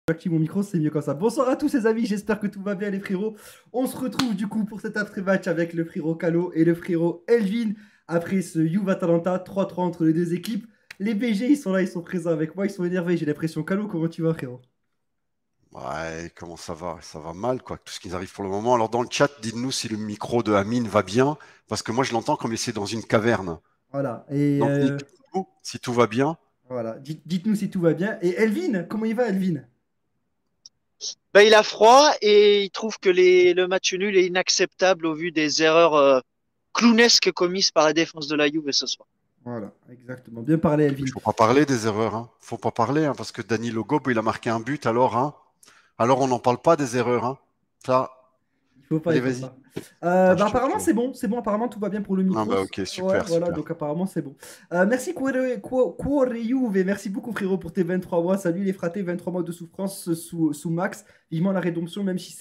J'active mon micro, c'est mieux comme ça. Bonsoir à tous les amis, j'espère que tout va bien les frérots. On se retrouve du coup pour cet après-match avec le frérot Kalo et le frérot Elvin. Après ce Juve-Atalanta, 3-3 entre les deux équipes. Les BG, ils sont là, ils sont présents avec moi, ils sont énervés, j'ai l'impression. Kalo, comment tu vas frérot? Ouais, comment ça va? Ça va mal, quoi, tout ce qui nous arrive pour le moment. Alors, dans le chat, dites-nous si le micro de Amine va bien, parce que moi, je l'entends comme si c'est dans une caverne. Voilà, et Donc, dites-nous si tout va bien. voilà, dites-nous si tout va bien. Et Elvin, comment il va Elvin? Ben, il a froid et il trouve que le match nul est inacceptable au vu des erreurs clownesques commises par la défense de la Juve ce soir. Voilà, exactement. Bien parlé Elvin. Il faut pas parler des erreurs, hein. Faut pas parler, hein, parce que Danilo Gob, il a marqué un but, alors, hein. Alors, on n'en parle pas des erreurs, hein. Ça, Il faut pas, allez, il faut vas-y. pas. Ah, Bah, je te apparemment, prie. c'est bon, apparemment, tout va bien pour le Ah, micro. bah, ok, Ouais, super, voilà, super. donc apparemment, c'est bon. Merci, Cuore Juve, merci beaucoup, frérot, pour tes 23 mois. Salut les fratés, 23 mois de souffrance sous Max. Vivement la rédemption, même si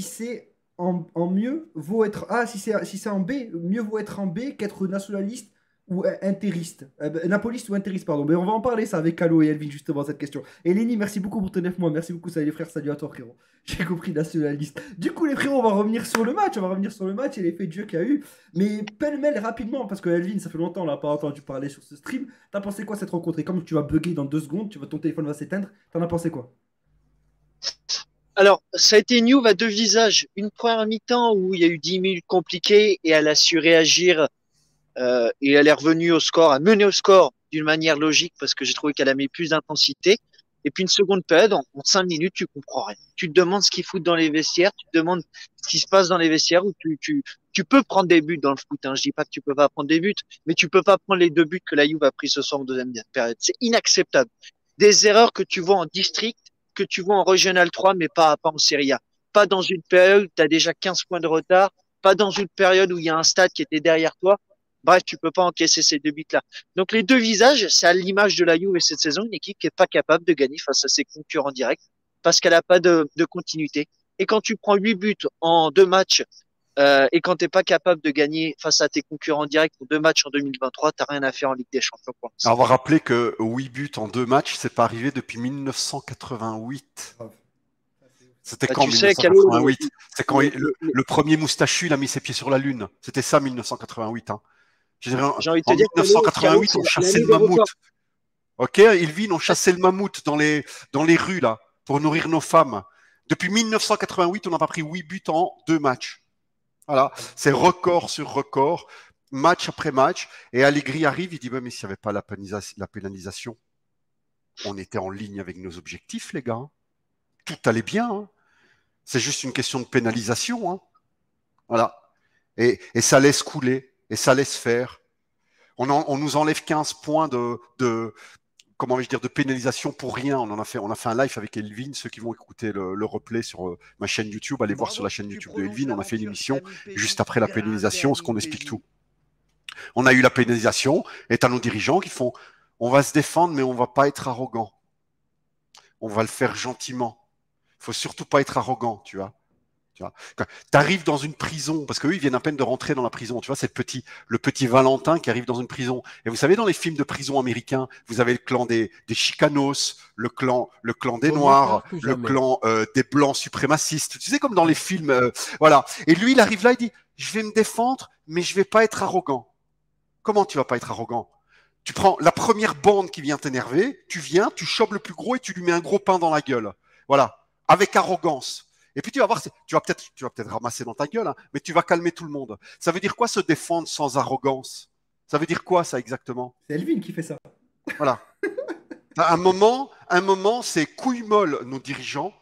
c'est en mieux, vaut être. Ah, si c'est en B, mieux vaut être en B qu'être nationaliste ou interiste. Napoliste ou interiste, pardon. Mais on va en parler, ça, avec Calo et Elvin, justement, cette question. Et Lenny, merci beaucoup pour tes 9 mois. Merci beaucoup, salut les frères, salut à toi, frérot. J'ai compris nationaliste. Du coup, les frérots, on va revenir sur le match. On va revenir sur le match et les faits de jeu qu'il y a eu. Mais pêle-mêle rapidement, parce que Elvin, ça fait longtemps, on l'a pas entendu parler sur ce stream. T'as pensé quoi cette rencontre? Et comme tu vas bugger dans 2 secondes, ton téléphone va s'éteindre, t'en as pensé quoi? Alors, ça a été une Juve à deux visages. Une première mi-temps où il y a eu 10 minutes compliquées et elle a su réagir et elle est revenue au score, à mener au score d'une manière logique parce que j'ai trouvé qu'elle a mis plus d'intensité. Et puis une seconde période, en 5 minutes, tu comprends rien. Tu te demandes ce qu'ils foutent dans les vestiaires, tu te demandes ce qui se passe dans les vestiaires où tu peux prendre des buts dans le foot. Hein. Je dis pas que tu peux pas prendre des buts, mais tu peux pas prendre les 2 buts que la Juve a pris ce soir en deuxième période. C'est inacceptable. Des erreurs que tu vois en district, que tu vois en Régional 3, mais pas en Serie A. Pas dans une période où tu as déjà 15 points de retard, pas dans une période où il y a un stade qui était derrière toi. Bref, tu peux pas encaisser ces 2 buts-là. Donc les deux visages, c'est à l'image de la Juve cette saison, une équipe qui est pas capable de gagner face à ses concurrents directs parce qu'elle n'a pas de continuité. Et quand tu prends 8 buts en 2 matchs et quand tu n'es pas capable de gagner face à tes concurrents directs pour 2 matchs en 2023, tu n'as rien à faire en Ligue des Champions. Alors, on va rappeler que 8 buts en 2 matchs, c'est pas arrivé depuis 1988. C'était Bah, quand tu sais, Calo, 1988? C'est quand le, le premier moustachu il a mis ses pieds sur la Lune. C'était ça 1988. Hein. Je dirais, j'ai envie de te en dire, Calo 1988, c'est on chassait l'année le des records. mammouth. Ok, Ilvin, on chassait le mammouth dans les rues là pour nourrir nos femmes. Depuis 1988, on n'a pas pris 8 buts en 2 matchs. Voilà, c'est record sur record, match après match. Et Allegri arrive, il dit, mais s'il n'y avait pas la pénalisation, on était en ligne avec nos objectifs, les gars. Tout allait bien. Hein. C'est juste une question de pénalisation. Hein. Voilà. Et ça laisse couler, et ça laisse faire. On nous enlève 15 points comment vais-je dire, de pénalisation pour rien. On a fait un live avec Elvin. Ceux qui vont écouter le replay sur ma chaîne YouTube, allez voir sur la chaîne YouTube de Elvin. On a fait une émission juste après la pénalisation, ce qu'on explique tout. On a eu la pénalisation, et t'as nos dirigeants qui font, on va se défendre, mais on va pas être arrogant. On va le faire gentiment. Il faut surtout pas être arrogant, tu vois. Tu arrives dans une prison, parce qu'eux, ils viennent à peine de rentrer dans la prison. Tu vois, c'est le petit Valentin qui arrive dans une prison. Et vous savez, dans les films de prison américains, vous avez le clan des Chicanos, le clan des Noirs, le clan des Blancs suprémacistes. Tu sais, comme dans les films, voilà. Et lui, il arrive là, il dit, je vais me défendre, mais je vais pas être arrogant. Comment tu vas pas être arrogant? Tu prends la première bande qui vient t'énerver, tu viens, tu chopes le plus gros et tu lui mets un gros pain dans la gueule. Voilà, avec arrogance. Et puis tu vas voir, tu vas peut-être ramasser dans ta gueule, hein, mais tu vas calmer tout le monde. Ça veut dire quoi se défendre sans arrogance? Ça veut dire quoi ça exactement? C'est Elvin qui fait ça. Voilà. À un moment, c'est couille molle nos dirigeants,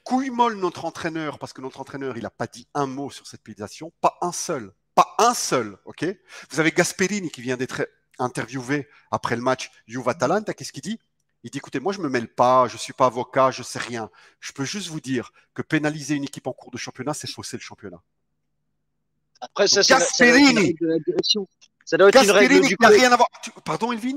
couille molle notre entraîneur, parce que notre entraîneur, il n'a pas dit un mot sur cette pénalisation, pas un seul. Pas un seul, ok? Vous avez Gasperini qui vient d'être interviewé après le match Juve-Atalanta. Qu'est-ce qu'il dit? Il dit, écoutez, moi, je ne me mêle pas, je ne suis pas avocat, je ne sais rien. Je peux juste vous dire que pénaliser une équipe en cours de championnat, c'est fausser le championnat. Après, ça doit être une Gasperini, règle de la direction. Ça doit être une règle Gasperini du qui n'a club. rien à voir. Pardon, Elvin?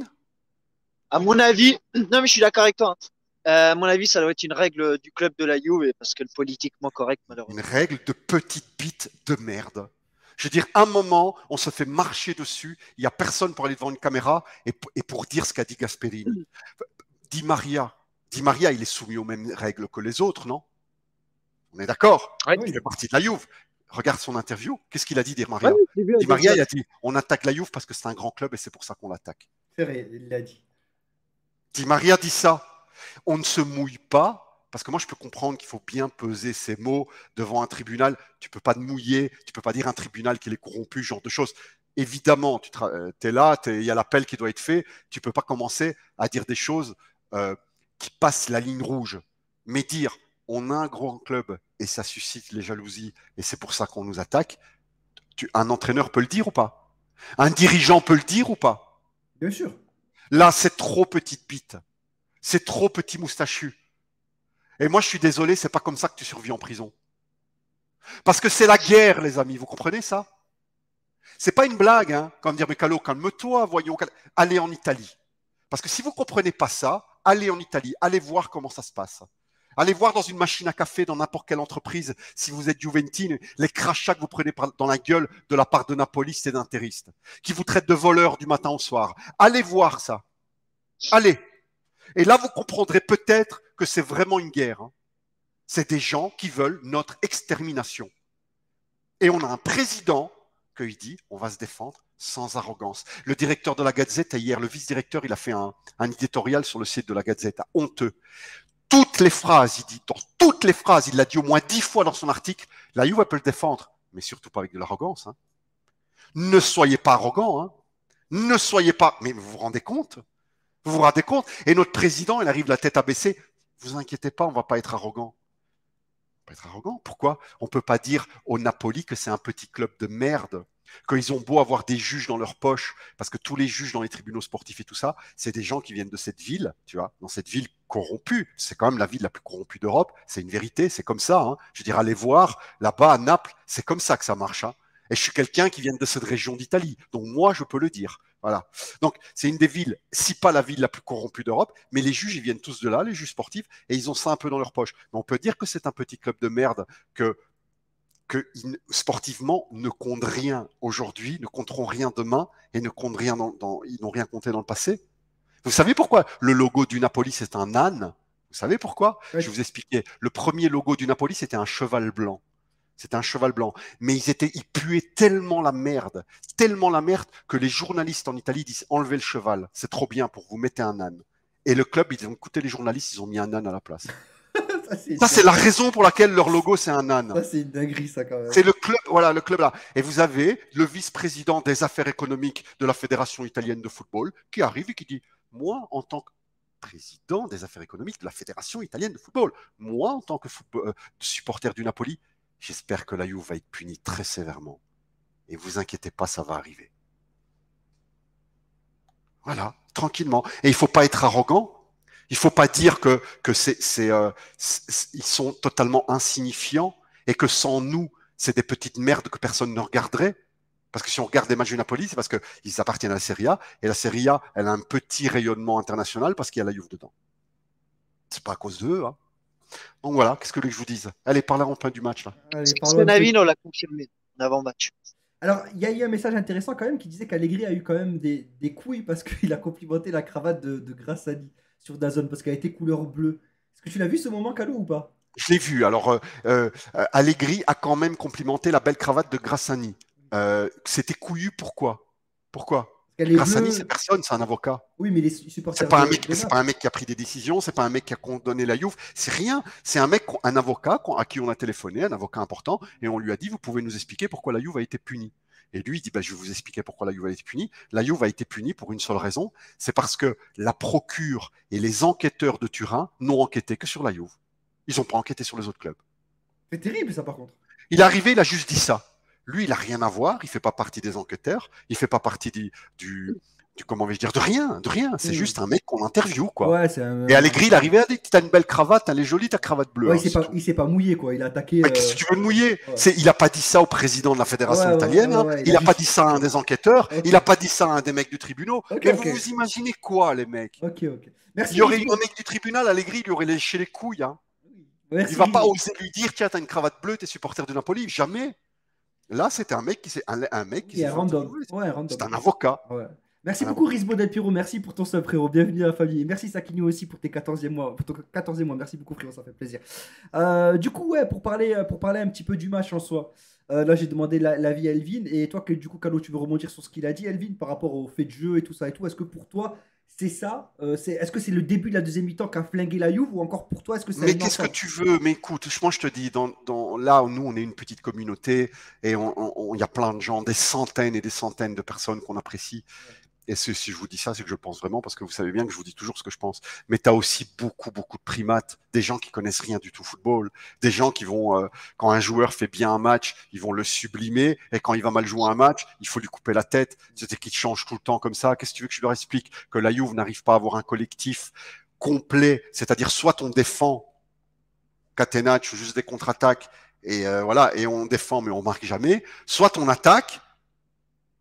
À mon avis, non mais je suis d'accord avec toi. À mon avis, ça doit être une règle du club de la Juve parce que le politiquement correct, Une malheureusement. règle de petite bite de merde. Je veux dire, un moment, on se fait marcher dessus, il n'y a personne pour aller devant une caméra et pour dire ce qu'a dit Gasperini. Di Maria, Di Maria, il est soumis aux mêmes règles que les autres, non? On est d'accord? Ouais. Il fait partie de la Juve. Regarde son interview. Qu'est-ce qu'il a dit, Di Ouais, Maria? oui, j'ai vu, Di Maria, il a dit on attaque la Juve parce que c'est un grand club et c'est pour ça qu'on l'attaque. C'est vrai, il l'a dit. Di Maria dit ça. On ne se mouille pas, parce que moi je peux comprendre qu'il faut bien peser ses mots devant un tribunal. Tu peux pas te mouiller, tu peux pas dire à un tribunal qu'il est corrompu, ce genre de choses. Évidemment, tu es là, il y a l'appel qui doit être fait. Tu peux pas commencer à dire des choses qui passent la ligne rouge. Mais dire on a un grand club et ça suscite les jalousies et c'est pour ça qu'on nous attaque, un entraîneur peut le dire ou pas? Un dirigeant peut le dire ou pas? Bien sûr. Là, c'est trop petite bite. C'est trop petit moustachu. Et moi, je suis désolé, c'est pas comme ça que tu survis en prison. Parce que c'est la guerre, les amis, vous comprenez ça? C'est pas une blague, hein, comme dire, mais Calo, calme-toi, voyons, allez en Italie. Parce que si vous comprenez pas ça, allez en Italie, allez voir comment ça se passe. Allez voir dans une machine à café, dans n'importe quelle entreprise, si vous êtes Juventine, les crachats que vous prenez dans la gueule de la part de napolistes et d'interistes, qui vous traitent de voleurs du matin au soir. Allez voir ça. Allez. Et là, vous comprendrez peut-être que c'est vraiment une guerre. Hein. C'est des gens qui veulent notre extermination. Et on a un président qui dit on va se défendre sans arrogance. Le directeur de la Gazette, hier, le vice-directeur, il a fait un éditorial sur le site de la Gazette, honteux. Toutes les phrases, il dit, dans toutes les phrases, il l'a dit au moins 10 fois dans son article, la Juve peut le défendre, mais surtout pas avec de l'arrogance. Hein. Ne soyez pas arrogant. Hein. Ne soyez pas... Mais vous vous rendez compte? Vous vous rendez compte? Et notre président, il arrive la tête abaissée. Vous inquiétez pas, on va pas être arrogant. Pas être arrogant. Pourquoi? On peut pas dire au Napoli que c'est un petit club de merde, qu'ils ont beau avoir des juges dans leur poche, parce que tous les juges dans les tribunaux sportifs et tout ça, c'est des gens qui viennent de cette ville, tu vois, dans cette ville corrompue. C'est quand même la ville la plus corrompue d'Europe. C'est une vérité, c'est comme ça. Hein. Je veux dire, allez voir là-bas à Naples, c'est comme ça que ça marche. Hein. Et je suis quelqu'un qui vient de cette région d'Italie, donc moi je peux le dire. Voilà. Donc c'est une des villes, si pas la ville la plus corrompue d'Europe, mais les juges ils viennent tous de là, les juges sportifs, et ils ont ça un peu dans leur poche. Mais on peut dire que c'est un petit club de merde que sportivement ne comptent rien aujourd'hui, ne compteront rien demain et ne comptent rien ils n'ont rien compté dans le passé. Vous savez pourquoi le logo du Napoli c'est un âne? Vous savez pourquoi? Oui. Je vais vous expliquer. Le premier logo du Napoli c'était un cheval blanc. C'était un cheval blanc. Mais ils puaient tellement la merde que les journalistes en Italie disent enlevez le cheval, c'est trop bien pour vous, mettez un âne. Et le club, ils ont écouté les journalistes, ils ont mis un âne à la place. Ça, c'est la raison pour laquelle leur logo, c'est un âne. Ça, c'est une dinguerie, ça, quand même. C'est le club, voilà, le club là. Et vous avez le vice-président des affaires économiques de la Fédération italienne de football qui arrive et qui dit moi, en tant que président des affaires économiques de la Fédération italienne de football, moi, en tant que supporter du Napoli, j'espère que la Juve va être punie très sévèrement. Et vous inquiétez pas, ça va arriver. Voilà, tranquillement. Et il ne faut pas être arrogant. Il ne faut pas dire que ils sont totalement insignifiants et que sans nous, c'est des petites merdes que personne ne regarderait. Parce que si on regarde les matchs du Napoli, c'est parce qu'ils appartiennent à la Serie A. Et la Serie A, elle a un petit rayonnement international parce qu'il y a la Juve dedans. C'est pas à cause d'eux. Hein. Donc voilà, qu'est-ce que je vous dise? Allez, parlons un peu du match. Là. Sven on l'a confirmé en avant-match. Alors, il y a eu un message intéressant quand même qui disait qu'Allegri a eu quand même des couilles parce qu'il a complimenté la cravate de Grassani sur DAZN parce qu'elle a été couleur bleue. Est-ce que tu l'as vu ce moment, Calo, ou pas? Je l'ai vu. Alors, Allegri a quand même complimenté la belle cravate de Grassani. C'était couillu, pourquoi? Grassani, c'est personne, c'est un avocat. Oui, mais les supporters. C'est pas un mec qui a pris des décisions, c'est pas un mec qui a condamné la Juve, c'est rien. C'est un avocat à qui on a téléphoné, un avocat important, et on lui a dit vous pouvez nous expliquer pourquoi la Juve a été punie. Et lui, il dit je vais vous expliquer pourquoi la Juve a été punie. La Juve a été punie pour une seule raison, c'est parce que la procure et les enquêteurs de Turin n'ont enquêté que sur la Juve. Ils n'ont pas enquêté sur les autres clubs. C'est terrible ça par contre. Il est arrivé, il a juste dit ça. Lui, il n'a rien à voir, il ne fait pas partie des enquêteurs, il ne fait pas partie du comment vais-je dire, de rien. C'est juste un mec qu'on interview, quoi. Ouais, et Allegri, il arrivait à dire, t'as une belle cravate, elle est jolie ta cravate bleue. Ouais, il s'est pas mouillé, quoi. Il a attaqué. Mais qu'est-ce que tu veux le mouiller? Il n'a pas dit ça au président de la fédération italienne, il n'a pas dit ça à un des enquêteurs, il n'a pas dit ça à un des mecs du tribunal. Mais vous imaginez quoi, les mecs? Ok. Merci. Il y aurait eu un mec du tribunal, Allegri, il lui aurait léché les couilles. Hein. Merci. Il va pas oser lui dire, tiens, t'as une cravate bleue, t'es supporter de Napoli. Jamais. Là, c'était un mec qui s'est. Un mec qui s'est. Random. C'est un avocat. Ouais. Merci Voilà. beaucoup Rizbo Del Piro, merci pour ton sub frérot, bienvenue à la famille. Et merci Sakino aussi pour tes 14e mois, pour ton 14e mois, merci beaucoup frérot, ça fait plaisir. Du coup, ouais, pour parler un petit peu du match en soi, là j'ai demandé l'avis à Elvin, et toi, que, du coup, Kalo, tu veux rebondir sur ce qu'il a dit, Elvin, par rapport au fait de jeu et tout ça et tout, est-ce que pour toi, c'est ça est-ce que c'est le début de la deuxième mi-temps qu'a flingué la Juve, ou encore pour toi, est-ce que c'est Mais un qu'est-ce que ensemble? tu veux? Mais écoute, moi je te dis, là où nous on est une petite communauté et il y a plein de gens, des centaines et des centaines de personnes qu'on apprécie. Et si je vous dis ça, c'est que je le pense vraiment, parce que vous savez bien que je vous dis toujours ce que je pense. Mais tu as aussi beaucoup, beaucoup de primates, des gens qui connaissent rien du tout au football, des gens qui vont, quand un joueur fait bien un match, ils vont le sublimer, et quand il va mal jouer un match, il faut lui couper la tête. C'est qu'ils changent tout le temps comme ça. Qu'est-ce que tu veux que je leur explique? Que la Juve n'arrive pas à avoir un collectif complet, c'est-à-dire soit on défend, catenaccio, juste des contre-attaques, et voilà, et on défend, mais on marque jamais, soit on attaque,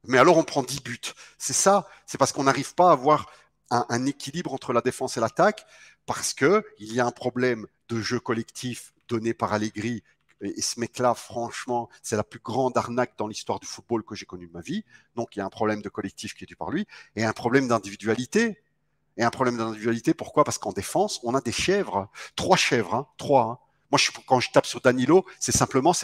mais alors on prend 10 buts. C'est ça, c'est parce qu'on n'arrive pas à avoir un équilibre entre la défense et l'attaque, parce qu'il y a un problème de jeu collectif donné par Allegri. Et ce mec-là, franchement, c'est la plus grande arnaque dans l'histoire du football que j'ai connue de ma vie. Donc il y a un problème de collectif qui est dû par lui, et un problème d'individualité. Et un problème d'individualité, pourquoi? Parce qu'en défense, on a des chèvres, 3 chèvres, hein, 3. Hein. Moi, quand je tape sur Danilo, c'est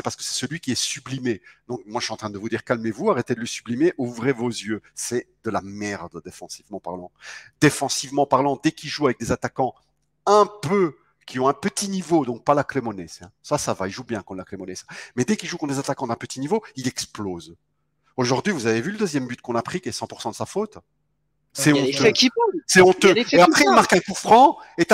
parce que c'est celui qui est sublimé. Donc, moi, je suis en train de vous dire, calmez-vous, arrêtez de le sublimer, ouvrez vos yeux. C'est de la merde, défensivement parlant. Défensivement parlant, dès qu'il joue avec des attaquants un peu, qui ont un petit niveau, donc pas la Cremonese. Hein. Ça va, il joue bien contre la Cremonese. Mais dès qu'il joue contre des attaquants d'un petit niveau, il explose. Aujourd'hui, vous avez vu le deuxième but qu'on a pris, qui est 100% de sa faute? C'est Il y a les honteux. faits qui parlent. C'est Il y a honteux. les faits Et qui après, il parlent. marque un coup franc, et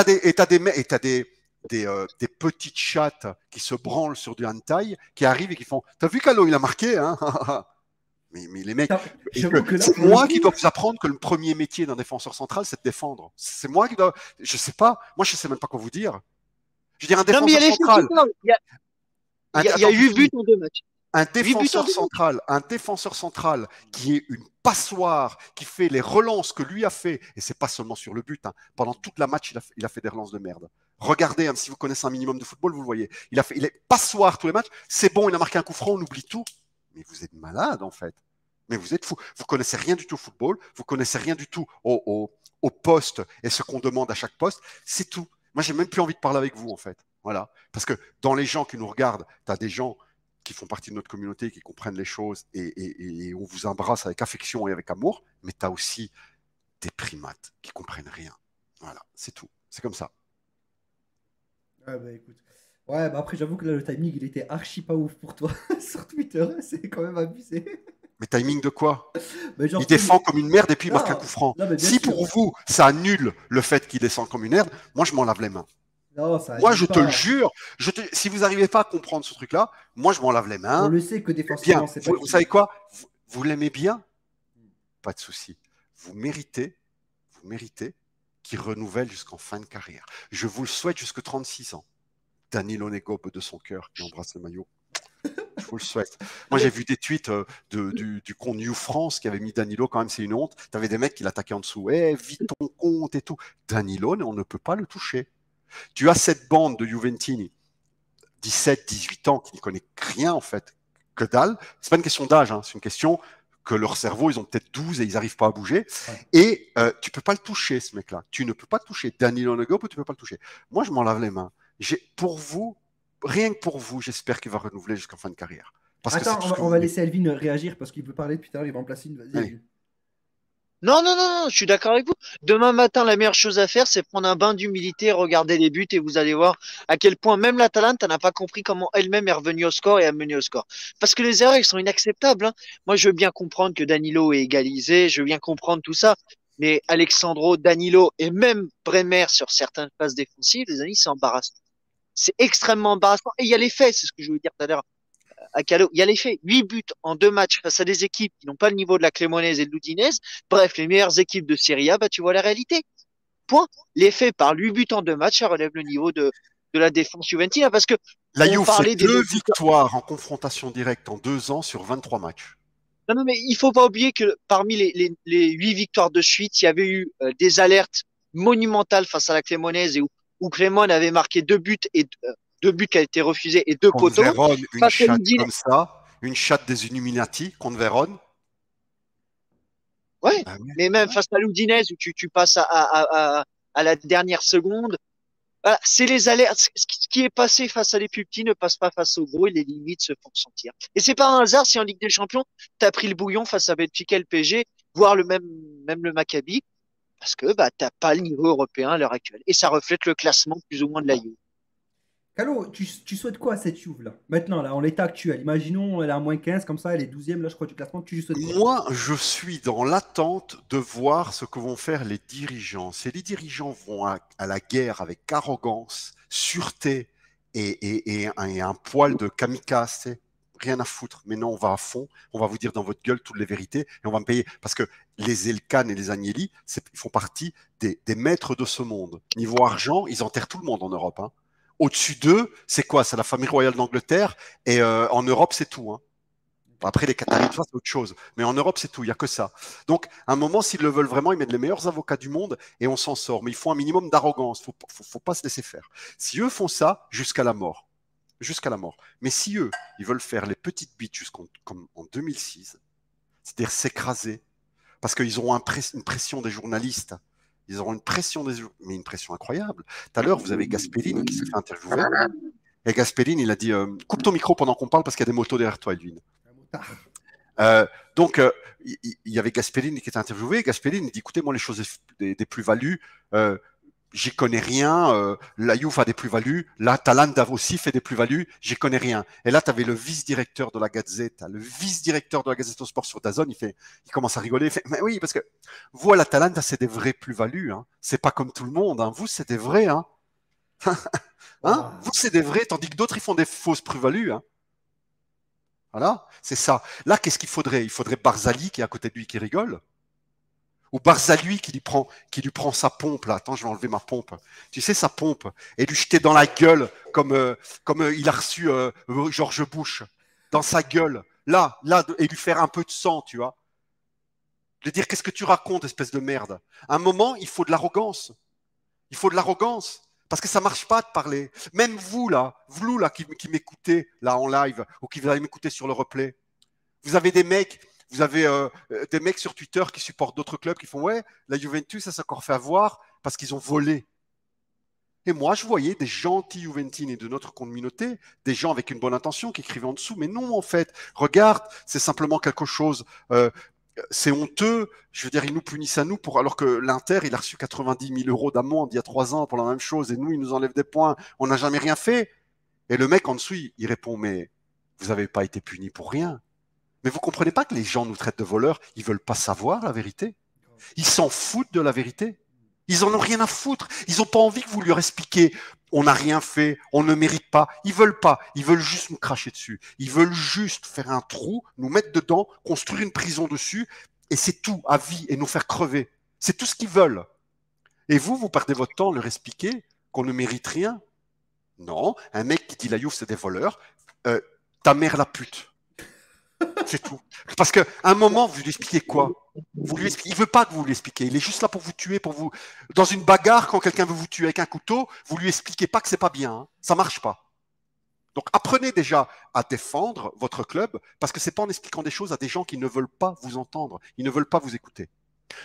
des petites chattes qui se branlent sur du hentai, qui arrivent et qui font, t'as vu Calo, il a marqué, hein? Mais les mecs, J'avoue que là, c'est pour le moi coup, qui dois vous apprendre que le premier métier d'un défenseur central, c'est de défendre. C'est moi qui dois, je sais pas, moi je sais même pas quoi vous dire. Je veux dire, un Non, mais il y a défenseur les faits qui central, parlent. Il y a attends, je 8 buts finis. en 2 matchs. Un 8 buts en défenseur 2 matchs. central, qui est une passoire, qui fait les relances que lui a fait, et c'est pas seulement sur le but, hein, pendant toute la match, il a fait des relances de merde. Regardez, hein, si vous connaissez un minimum de football, vous le voyez. Il est passoire tous les matchs, c'est bon, il a marqué un coup franc, on oublie tout. Mais vous êtes malade, en fait. Mais vous êtes fou. Vous connaissez rien du tout au football, vous connaissez rien du tout au poste et ce qu'on demande à chaque poste, c'est tout. Moi, j'ai même plus envie de parler avec vous, en fait. Voilà. Parce que dans les gens qui nous regardent, tu as des gens qui font partie de notre communauté, qui comprennent les choses et on vous embrasse avec affection et avec amour, mais tu as aussi des primates qui comprennent rien. Voilà, c'est tout. C'est comme ça. ouais, bah écoute. Ouais, bah après, j'avoue que là, le timing, il était archi pas ouf pour toi sur Twitter. C'est quand même abusé. Mais timing de quoi? Mais genre, Il tu sais, défend comme une merde et puis il marque un coup non, franc. non, mais bien Si sûr. pour vous, ça annule le fait qu'il descend comme une merde, moi je m'en lave les mains. Non, ça Moi, annule je te le pas. jure, si vous n'arrivez pas à comprendre ce truc-là, moi je m'en lave les On mains. le sait que Bien, défensivement, c'est pas vous savez équilibré. quoi? Vous l'aimez bien? Pas de souci. Vous méritez, vous méritez qu'il renouvelle jusqu'en fin de carrière. Je vous le souhaite jusqu'à 36 ans. Danilo Negobe de son cœur qui embrasse le maillot. Je vous le souhaite. Moi, j'ai vu des tweets du compte New France qui avait mis Danilo, quand même, c'est une honte. Tu avais des mecs qui l'attaquaient en dessous. Eh, vite ton compte et tout. Danilo, on ne peut pas le toucher. Tu as cette bande de Juventini, 17, 18 ans, qui ne connaît rien, en fait, que dalle. C'est pas une question d'âge, hein, c'est une question que leur cerveau, ils ont peut-être 12 et ils n'arrivent pas à bouger. Ouais. Et tu peux pas le toucher, ce mec-là. Tu ne peux pas le toucher. Danilo Negobe, tu peux pas le toucher. Moi, je m'en lave les mains. Pour vous, rien que pour vous, j'espère qu'il va renouveler jusqu'en fin de carrière. Parce que c'est Attends, tout ce que on vous va voulez. laisser Elvin réagir parce qu'il veut parler depuis tout à l'heure. Il va en placer une. Vas-y, Allez. Elvin. Non, non, non, non, je suis d'accord avec vous. Demain matin, la meilleure chose à faire, c'est prendre un bain d'humilité, regarder les buts et vous allez voir à quel point même l'Atalanta n'a pas compris comment elle-même est revenue au score et a mené au score. Parce que les erreurs, elles sont inacceptables. Hein. Moi, je veux bien comprendre que Danilo est égalisé, je veux bien comprendre tout ça. Mais Alexandro, Danilo et même Bremer sur certaines phases défensives, les amis, c'est embarrassant. C'est extrêmement embarrassant. Et il y a les faits, c'est ce que je voulais dire tout à l'heure à Calo. Il y a les faits. 8 buts en 2 matchs face à des équipes qui n'ont pas le niveau de la Cremonese et de l'Udinese. Bref, les meilleures équipes de Serie A, bah, tu vois la réalité. Point. Les faits par 8 buts en 2 matchs, ça relève le niveau de la défense juventina parce que La on Juve fait parlait des 2 autres victoires. victoires en confrontation directe en 2 ans sur 23 matchs. Non, non, mais il faut pas oublier que parmi les 8 victoires de suite, il y avait eu des alertes monumentales face à la Cremonese où Cremone avait marqué 2 buts et 2 buts qui a été refusés et 2 Contre poteaux. Vérone, une Face à chatte l'Udinese, comme ça, une chatte des Illuminati contre Vérone. Ouais, Ah ouais. mais même face à l'Udinese où tu passes à la dernière seconde. Voilà, c'est les alertes. Ce qui est passé face à les plus petits ne passe pas face aux gros et les limites se font sentir. Et c'est pas un hasard si en Ligue des Champions, t'as pris le bouillon face à Benfica et le PSG, voire même le Maccabi, parce que bah t'as pas le niveau européen à l'heure actuelle. Et ça reflète le classement plus ou moins de la Juve. Calo, tu souhaites quoi à cette Juve là? Maintenant, là, en l'état actuel. Imaginons, elle est à -15, comme ça, elle est 12e, là, je crois, du classement. Tu souhaites quoi? Moi, je suis dans l'attente de voir ce que vont faire les dirigeants. Si les dirigeants vont à la guerre avec arrogance, sûreté et un poil de kamikaze, c'est rien à foutre. Mais non, on va à fond, on va vous dire dans votre gueule toutes les vérités et on va me payer. Parce que les Elkann et les Agnelli, ils font partie des maîtres de ce monde. Niveau argent, ils enterrent tout le monde en Europe. Hein. Au-dessus d'eux, c'est quoi? C'est la famille royale d'Angleterre et en Europe, c'est tout. Hein. Après, les Qataris, tout ça, c'est autre chose. Mais en Europe, c'est tout. Il n'y a que ça. Donc, à un moment, s'ils le veulent vraiment, ils mettent les meilleurs avocats du monde et on s'en sort. Mais il faut un minimum d'arrogance. Faut pas se laisser faire. Si eux font ça, jusqu'à la mort. Jusqu'à la mort. Mais si eux, ils veulent faire les petites bites comme en 2006, c'est-à-dire s'écraser, parce qu'ils auront une pression des journalistes. Ils auront une pression mais une pression incroyable. Tout à l'heure, vous avez Gasperini qui s'est fait interviewer. Et Gasperini, il a dit coupe ton micro pendant qu'on parle parce qu'il y a des motos derrière toi, Edwin. Donc, il y avait Gasperini qui était interviewé. Gasperini dit écoutez, moi, les choses des plus-values, j'y connais rien. La Juve a des plus-values. L'Atalanta aussi fait des plus-values. J'y connais rien. Et là, tu avais le vice-directeur de la Gazette, le vice-directeur de la Gazette au Sport sur DAZN. Il commence à rigoler. Il fait mais oui, parce que vous, à l'Atalanta, c'est des vraies plus-values. Hein. C'est pas comme tout le monde. Hein. Vous, c'est des vrais. Hein. Hein vous, c'est des vrais, tandis que d'autres, ils font des fausses plus-values. Hein. Voilà, c'est ça. Là, qu'est-ce qu'il faudrait? Il faudrait Barzali qui est à côté de lui qui rigole. Ou Barzali qui lui prend sa pompe, là. Attends, je vais enlever ma pompe. Tu sais, sa pompe. Et lui jeter dans la gueule comme il a reçu George Bush. Dans sa gueule. Là, et lui faire un peu de sang, tu vois. Lui dire, qu'est-ce que tu racontes, espèce de merde? À un moment, il faut de l'arrogance. Il faut de l'arrogance. Parce que ça marche pas de parler. Même vous là qui m'écoutez là en live ou qui allez m'écouter sur le replay, vous avez des mecs sur Twitter qui supportent d'autres clubs qui font ouais, la Juventus ça s'est encore fait avoir parce qu'ils ont volé. Et moi, je voyais des gentils Juventini de notre communauté, des gens avec une bonne intention qui écrivaient en dessous, mais non en fait, regarde, c'est simplement quelque chose. C'est honteux. Je veux dire, ils nous punissent à nous alors que l'Inter, il a reçu 90 000 euros d'amende il y a 3 ans pour la même chose et nous, ils nous enlèvent des points. On n'a jamais rien fait. Et le mec en dessous, il répond, mais vous n'avez pas été puni pour rien. Mais vous comprenez pas que les gens nous traitent de voleurs. Ils veulent pas savoir la vérité. Ils s'en foutent de la vérité. Ils en ont rien à foutre. Ils n'ont pas envie que vous leur expliquiez. On n'a rien fait, on ne mérite pas. Ils veulent pas. Ils veulent juste nous cracher dessus. Ils veulent juste faire un trou, nous mettre dedans, construire une prison dessus, et c'est tout, à vie, et nous faire crever. C'est tout ce qu'ils veulent. Et vous perdez votre temps à leur expliquer qu'on ne mérite rien. Non, un mec qui dit la Juve, c'est des voleurs, ta mère la pute. C'est tout. Parce qu'à un moment, vous lui expliquez quoi? Il ne veut pas que vous lui expliquiez. Il est juste là pour vous tuer, pour vous. Dans une bagarre, quand quelqu'un veut vous tuer avec un couteau, vous lui expliquez pas que c'est pas bien. Hein. Ça marche pas. Donc apprenez déjà à défendre votre club, parce que c'est pas en expliquant des choses à des gens qui ne veulent pas vous entendre. Ils ne veulent pas vous écouter.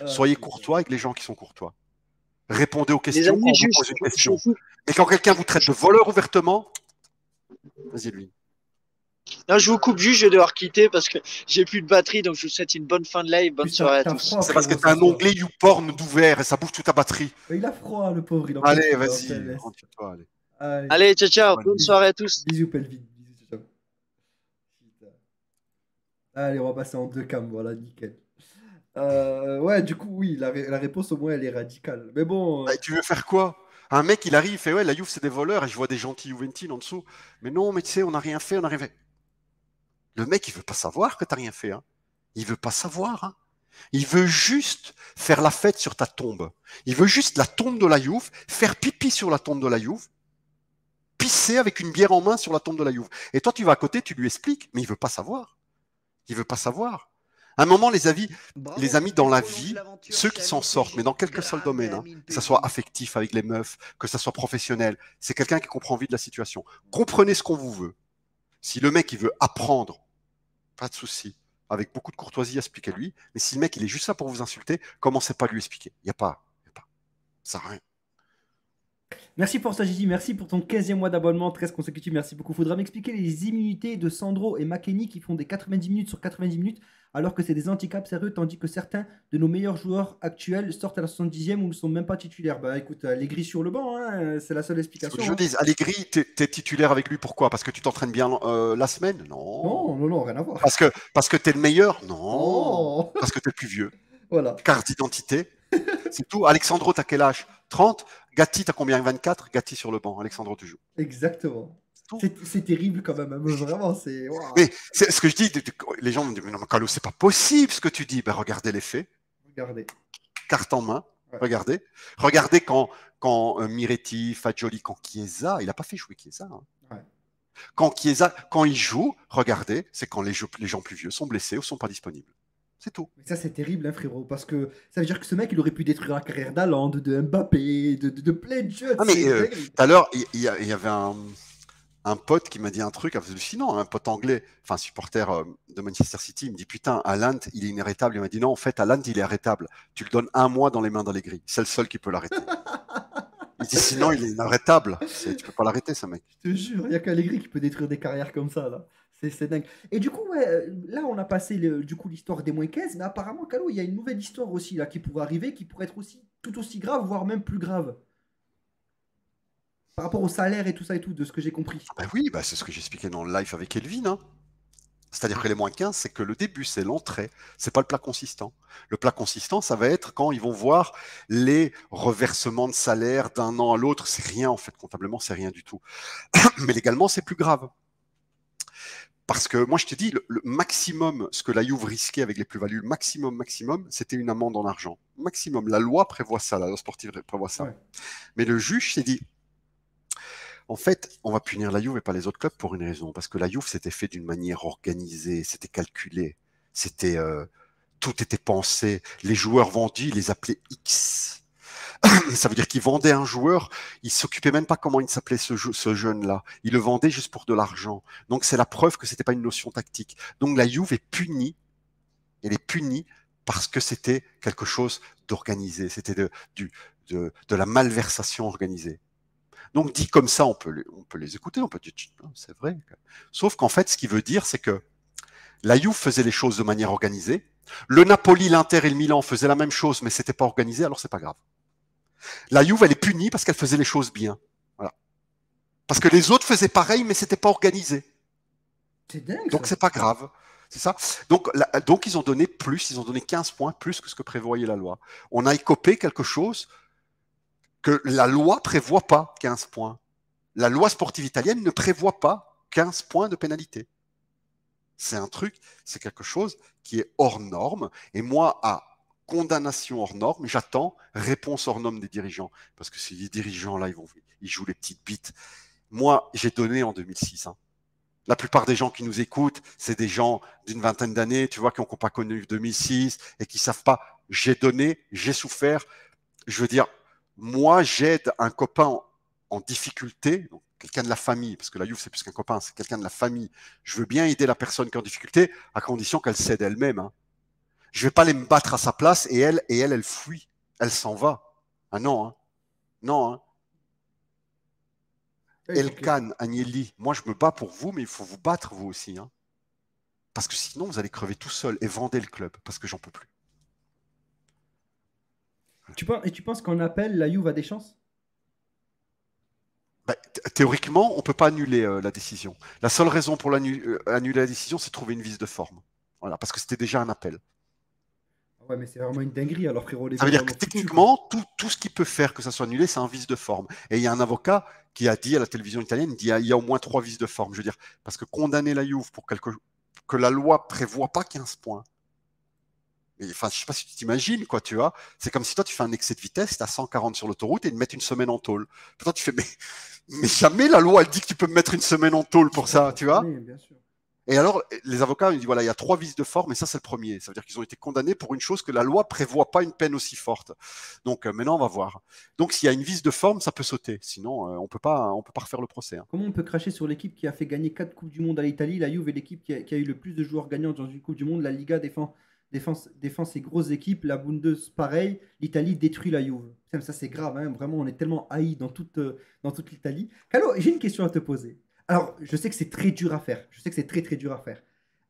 Soyez courtois avec les gens qui sont courtois. Répondez aux questions amis, quand on vous pose une question. Et quand quelqu'un vous traite de voleur ouvertement, vas-y lui. Non, je vous coupe juste, je vais devoir quitter parce que j'ai plus de batterie, donc je vous souhaite une bonne fin de live, bonne soirée à tous. C'est parce que tu as un onglet YouPorn d'ouvert et ça bouffe toute ta batterie. Mais il a froid, le pauvre. Allez, vas-y, rentre-toi, allez. Allez, ciao, ciao, bonne soirée à tous. Bisous, Pelvin. Bisous, ciao. Allez, on va passer en 2 cams, voilà, nickel. Ouais, du coup, oui, la réponse au moins elle est radicale. Mais bon. Tu veux faire quoi? Un mec, il arrive, il fait ouais, la Juve c'est des voleurs et je vois des gentils Juventines en dessous. Mais non, mais tu sais, on n'a rien fait, on n'a rien fait. Le mec, il veut pas savoir que t'as rien fait. Hein. Il veut pas savoir. Hein. Il veut juste faire la fête sur ta tombe. Il veut juste la tombe de la Juve, faire pipi sur la tombe de la Juve, pisser avec une bière en main sur la tombe de la Juve. Et toi, tu vas à côté, tu lui expliques, mais il veut pas savoir. Il veut pas savoir. À un moment, les amis dans la vie, ceux qui s'en sortent, mais dans quel que soit le domaine, hein, que ce soit affectif avec les meufs, que ce soit professionnel, c'est quelqu'un qui comprend vite la situation. Comprenez ce qu'on vous veut. Si le mec, il veut apprendre, pas de souci. avec beaucoup de courtoisie, expliquez-lui. Mais si le mec, il est juste là pour vous insulter, commencez pas à lui expliquer. Il n'y a pas. Ça sert à rien. Merci pour ça, Gigi. Merci pour ton 15e mois d'abonnement, 13 consécutifs. Merci beaucoup. Faudra m'expliquer les immunités de Sandro et Makeni qui font des 90 minutes sur 90 minutes, alors que c'est des handicaps sérieux, tandis que certains de nos meilleurs joueurs actuels sortent à la 70e ou ne sont même pas titulaires. Bah écoute, Allegri sur le banc, hein, c'est la seule explication. Je dis, Allegri, t'es titulaire avec lui, pourquoi? Parce que tu t'entraînes bien la semaine? Non, non, non, rien à voir. Parce que t'es le meilleur? Non. Oh. Parce que t'es le plus vieux. Voilà. Carte d'identité. C'est tout. Alexandro, t'as quel âge? 30. Gatti, t'as combien? 24. Gatti sur le banc. Alexandro, tu joues. Exactement. C'est terrible quand même. Vraiment, c'est. Wow. Mais c'est ce que je dis. Les gens me disent, mais non, mais Carlo, c'est pas possible ce que tu dis. Ben, regardez les faits. Regardez. Carte en main. Ouais. Regardez. Regardez quand Miretti, Fagioli, quand Chiesa, il n'a pas fait jouer Chiesa. Hein. Ouais. Quand Chiesa, quand il joue, regardez, c'est quand les gens plus vieux sont blessés ou sont pas disponibles. C'est tout. Mais ça, c'est terrible, hein, frérot, parce que ça veut dire que ce mec, il aurait pu détruire la carrière d'Haaland, de Mbappé, de plein de jeux. Ah, mais tout à l'heure, il y avait un pote qui m'a dit un truc hallucinant, un pote anglais, enfin supporter de Manchester City, il me dit putain, Haaland, il est inarrêtable. Il m'a dit non, en fait, Haaland, il est arrêtable. Tu le donnes un mois dans les mains d'Allegri. C'est le seul qui peut l'arrêter. Il dit sinon, il est inarrêtable. Tu peux pas l'arrêter, ce mec. Je te jure, il n'y a qu'Allegri qui peut détruire des carrières comme ça, là. C'est dingue. Et du coup, ouais, là, on a passé du coup l'histoire des moins 15, mais apparemment, Calo, il y a une nouvelle histoire aussi là qui pourrait arriver, qui pourrait être aussi tout aussi grave, voire même plus grave. Par rapport au salaire et tout ça et tout, de ce que j'ai compris. Ben oui, c'est ce que j'expliquais dans le live avec Elvin. Hein. C'est-à-dire que les moins 15, c'est que le début, c'est l'entrée, c'est pas le plat consistant. Le plat consistant, ça va être quand ils vont voir les reversements de salaire d'un an à l'autre. C'est rien, en fait, comptablement, c'est rien du tout. Mais légalement, c'est plus grave. Parce que moi, je te dis, le maximum, ce que la Juve risquait avec les plus-values, le maximum, c'était une amende en argent. Maximum. La loi prévoit ça, la loi sportive prévoit ça. Ouais. Mais le juge s'est dit, en fait, on va punir la Juve et pas les autres clubs pour une raison. Parce que la Juve, c'était fait d'une manière organisée, c'était calculé, c'était tout était pensé. Les joueurs vendus, ils les appelaient X. Ça veut dire qu'ils vendaient un joueur, ils s'occupaient même pas comment il s'appelait ce jeune-là. Ils le vendaient juste pour de l'argent. Donc c'est la preuve que c'était pas une notion tactique. Donc la Juve est punie. Elle est punie parce que c'était quelque chose d'organisé. C'était de la malversation organisée. Donc dit comme ça, on peut les écouter, on peut dire c'est vrai. Sauf qu'en fait, ce qu'il veut dire, c'est que la Juve faisait les choses de manière organisée. Le Napoli, l'Inter et le Milan faisaient la même chose, mais c'était pas organisé, alors c'est pas grave. La Juve, elle est punie parce qu'elle faisait les choses bien. Voilà. Parce que les autres faisaient pareil, mais c'était pas organisé. C'est dingue. Donc c'est pas grave. C'est ça. Donc ils ont donné 15 points plus que ce que prévoyait la loi. On a écopé quelque chose que la loi prévoit pas 15 points. La loi sportive italienne ne prévoit pas 15 points de pénalité. C'est c'est quelque chose qui est hors norme. Et moi, à condamnation hors norme, j'attends réponse hors norme des dirigeants. Parce que si les dirigeants, là, ils jouent les petites bites. Moi, j'ai donné en 2006. Hein. La plupart des gens qui nous écoutent, c'est des gens d'une vingtaine d'années, tu vois, qui n'ont pas connu 2006 et qui savent pas. J'ai donné, j'ai souffert. Je veux dire, moi, j'aide un copain en difficulté, donc quelqu'un de la famille, parce que la Juve, c'est plus qu'un copain, c'est quelqu'un de la famille. Je veux bien aider la personne qui est en difficulté, à condition qu'elle cède elle-même. Hein. Je vais pas aller me battre à sa place et elle fuit. Elle s'en va. Ah non, hein. Non, hein. Elkan, Agnelli, moi je me bats pour vous, mais il faut vous battre vous aussi. Hein. Parce que sinon, vous allez crever tout seul et vendez le club, parce que j'en peux plus. Tu penses qu'en appel, la Juve a des chances? Théoriquement, on ne peut pas annuler la décision. La seule raison pour annuler la décision, c'est de trouver une vice de forme. Voilà, parce que c'était déjà un appel. Ouais, mais c'est vraiment une dinguerie, alors frérot. Ça veut dire que techniquement, tout ce qui peut faire que ça soit annulé, c'est un vice de forme. Et il y a un avocat qui a dit à la télévision italienne, il y a au moins 3 vices de forme. Je veux dire, parce que condamner la Juve pour que la loi prévoit pas 15 points. Et, enfin, je sais pas si tu t'imagines, quoi, tu vois. C'est comme si toi, tu fais un excès de vitesse, tu as 140 sur l'autoroute et ils te mettent une semaine en tôle. Toi, tu fais, mais jamais la loi, elle dit que tu peux me mettre une semaine en tôle pour ça, tu vois. Oui, bien sûr. Et alors, les avocats, ils disent, voilà, il y a 3 vices de forme, et ça, c'est le premier. Ça veut dire qu'ils ont été condamnés pour une chose que la loi prévoit pas une peine aussi forte. Donc, maintenant, on va voir. Donc, s'il y a une vice de forme, ça peut sauter. Sinon, on peut pas refaire le procès. Hein. Comment on peut cracher sur l'équipe qui a fait gagner 4 Coupes du Monde à l'Italie? La Juve est l'équipe qui a eu le plus de joueurs gagnants dans une Coupe du Monde. La Liga défend ces grosses équipes. La Bundes, pareil. L'Italie détruit la Juve. Putain, ça, c'est grave. Hein. Vraiment, on est tellement haïs dans toute l'Italie. Calo, j'ai une question à te poser. Alors, je sais que c'est très dur à faire. Je sais que c'est très, très dur à faire.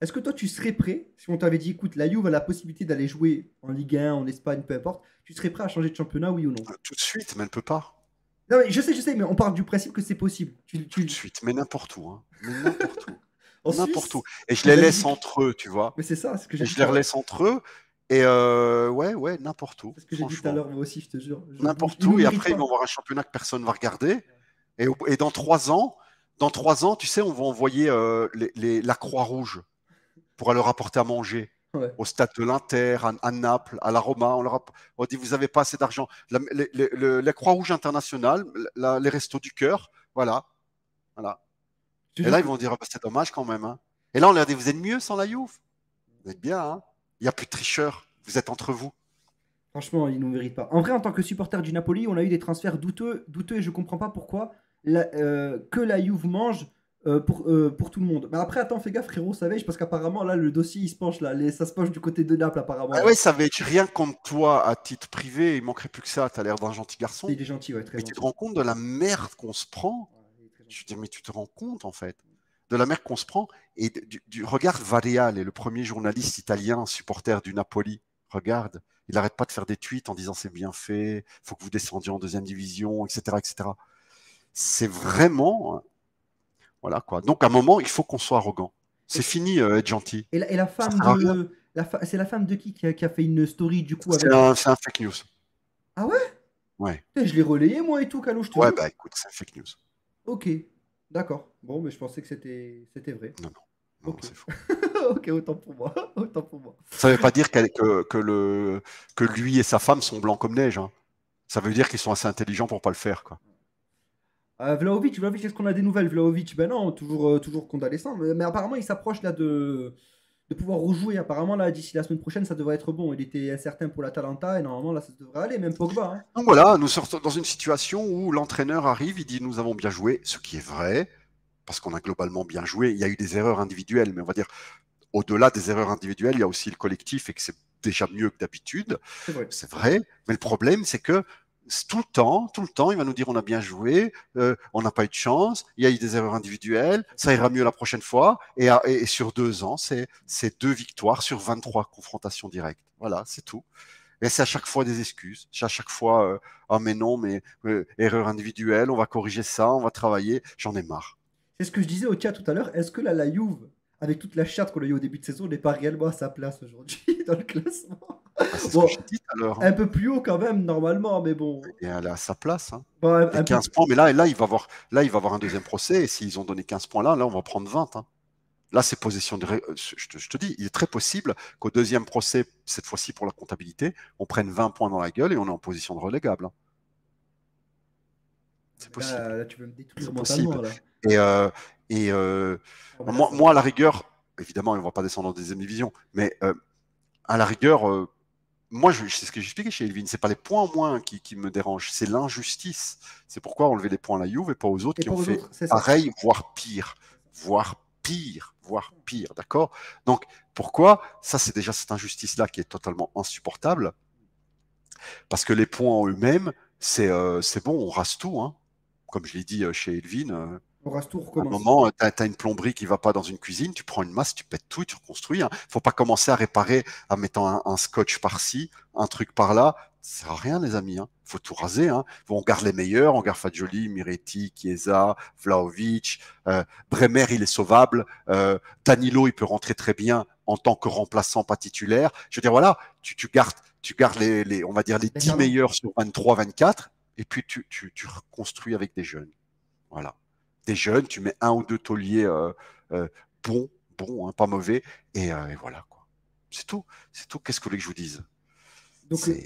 Est-ce que toi, tu serais prêt, si on t'avait dit, écoute, la Juve a la possibilité d'aller jouer en Ligue 1, en Espagne, peu importe, tu serais prêt à changer de championnat, oui ou non? Tout de suite, mais elle ne peut pas. Non, mais je sais, mais on part du principe que c'est possible. Tout de suite, mais n'importe où. Hein. Mais n'importe où. En N'importe Suisse, où. Et je en les laisse Belgique. entre eux, tu vois. Mais c'est ça, c'est ce que j'ai Et dit je tout les à l'heure. relaisse entre eux. Et ouais, n'importe où, C'est ce que j'ai dit tout à franchement. l'heure, moi aussi, je te jure. N'importe Ils ne où. Et méritent après, ils pas. vont voir un championnat que personne ne va regarder. Et dans 3 ans, tu sais, on va envoyer la Croix-Rouge pour aller leur apporter à manger. Ouais. Au stade de l'Inter, à Naples, à la Roma. On dit, vous n'avez pas assez d'argent. La Croix-Rouge internationale, les Restos du Cœur, voilà. Je te Et jure là, ils que- vont dire, ah bah, c'est dommage quand même. Hein. Et là, on leur dit, vous êtes mieux sans la Juve. Vous êtes bien, hein. Il n'y a plus de tricheurs. Vous êtes entre vous. Franchement, ils ne nous méritent pas. En vrai, en tant que supporter du Napoli, on a eu des transferts douteux et je ne comprends pas pourquoi que la Juve mange pour tout le monde. Mais après, attends, fais gaffe, frérot, savais-je, parce qu'apparemment, là, le dossier, il se penche, là, ça se penche du côté de Naples, apparemment. Ah Là. ouais, ça va être rien contre toi à titre privé. Il manquerait plus que ça. Tu as l'air d'un gentil garçon. Il est gentil, ouais, très Mais tu te gentil. rends compte de la merde qu'on se prend. Ouais, il est très Je gentil. dis, mais tu te rends compte, en fait, de la merde qu'on se prend. Et regarde Variale, le premier journaliste italien, supporter du Napoli. Regarde, il n'arrête pas de faire des tweets en disant c'est bien fait, il faut que vous descendiez en deuxième division, etc., etc. C'est vraiment, voilà quoi. Donc à un moment, il faut qu'on soit arrogant. C'est fini être gentil. Et la Ça femme sert à rien. de. C'est la femme de qui a fait une story, du coup, C'est avec. un fake news. Ah ouais? Ouais. Putain, je l'ai relayé, moi et tout, Calo, je te Ouais, jure. bah écoute, c'est un fake news. Ok, d'accord. Bon, mais je pensais que c'était vrai. Non, non, Ok. c'est faux. Ok, autant pour moi. Autant pour moi. Ça ne veut pas dire que lui et sa femme sont blancs comme neige. Hein. Ça veut dire qu'ils sont assez intelligents pour pas le faire, quoi. Vlahovic, est-ce qu'on a des nouvelles? Vlahovic, ben non, toujours convalescent. Mais apparemment, il s'approche là de pouvoir rejouer. Apparemment, là, d'ici la semaine prochaine, ça devrait être bon. Il était incertain pour l'Atalanta et normalement, là, ça devrait aller. Même Pogba. Hein. Donc voilà, nous sortons dans une situation où l'entraîneur arrive, il dit nous avons bien joué, ce qui est vrai, parce qu'on a globalement bien joué. Il y a eu des erreurs individuelles, mais on va dire au-delà des erreurs individuelles, il y a aussi le collectif et que c'est déjà mieux que d'habitude. C'est vrai. C'est vrai, mais le problème, c'est que tout le temps, il va nous dire on a bien joué, on n'a pas eu de chance, il y a eu des erreurs individuelles, ça ira mieux la prochaine fois. Et sur 2 ans, c'est 2 victoires sur 23 confrontations directes. Voilà, c'est tout. Et c'est à chaque fois des excuses. C'est à chaque fois, ah mais non, mais erreur individuelle, on va corriger ça, on va travailler. J'en ai marre. C'est ce que je disais au chat tout à l'heure. Est-ce que là, la Juve, avec toute la chatte qu'on a eu au début de saison, n'est pas réellement à sa place aujourd'hui dans le classement? Ah, c'est ce Bon, que j'ai dit tout à l'heure. un peu plus haut quand même, normalement, mais bon. Et elle est à sa place. Hein. Bon, Et 15 points, mais là, il va avoir un deuxième procès. Et s'ils ont donné 15 points là, on va prendre 20. Hein. Là, c'est possession de. Je te dis, il est très possible qu'au deuxième procès, cette fois-ci pour la comptabilité, on prenne 20 points dans la gueule et on est en position de relégable. Hein. C'est possible. Là, tu veux me détruire C'est mentalement, possible. là. Moi, à la rigueur, évidemment, on ne va pas descendre en deuxième division, mais à la rigueur, moi, c'est ce que j'expliquais chez Elvin, c'est pas les points en moins qui me dérangent, c'est l'injustice. C'est pourquoi enlever les points à la Juve et pas aux autres Et qui pas ont aux fait autres, c'est ça. pareil, voire pire, d'accord? Donc, pourquoi? Ça, c'est déjà cette injustice-là qui est totalement insupportable, parce que les points en eux-mêmes, c'est bon, on rase tout, hein. Comme je l'ai dit chez Elvin, On rase tout, on à un recommence. moment, tu as une plomberie qui va pas dans une cuisine, tu prends une masse, tu pètes tout et tu reconstruis. Hein. Faut pas commencer à réparer en mettant un scotch par-ci, un truc par-là. Ça sert à rien, les amis. Hein. Faut tout raser. Hein. On garde les meilleurs, on garde Fagioli, Miretti, Chiesa, Vlahovic. Bremer, il est sauvable. Danilo, il peut rentrer très bien en tant que remplaçant, pas titulaire. Je veux dire, voilà, tu gardes on va dire les 10 talents. meilleurs sur 23, 24, et puis tu reconstruis avec des jeunes. Voilà. Des jeunes, tu mets un ou deux tauliers bons, hein, pas mauvais, et voilà quoi. C'est tout. Qu'est-ce que vous voulez que je vous dise?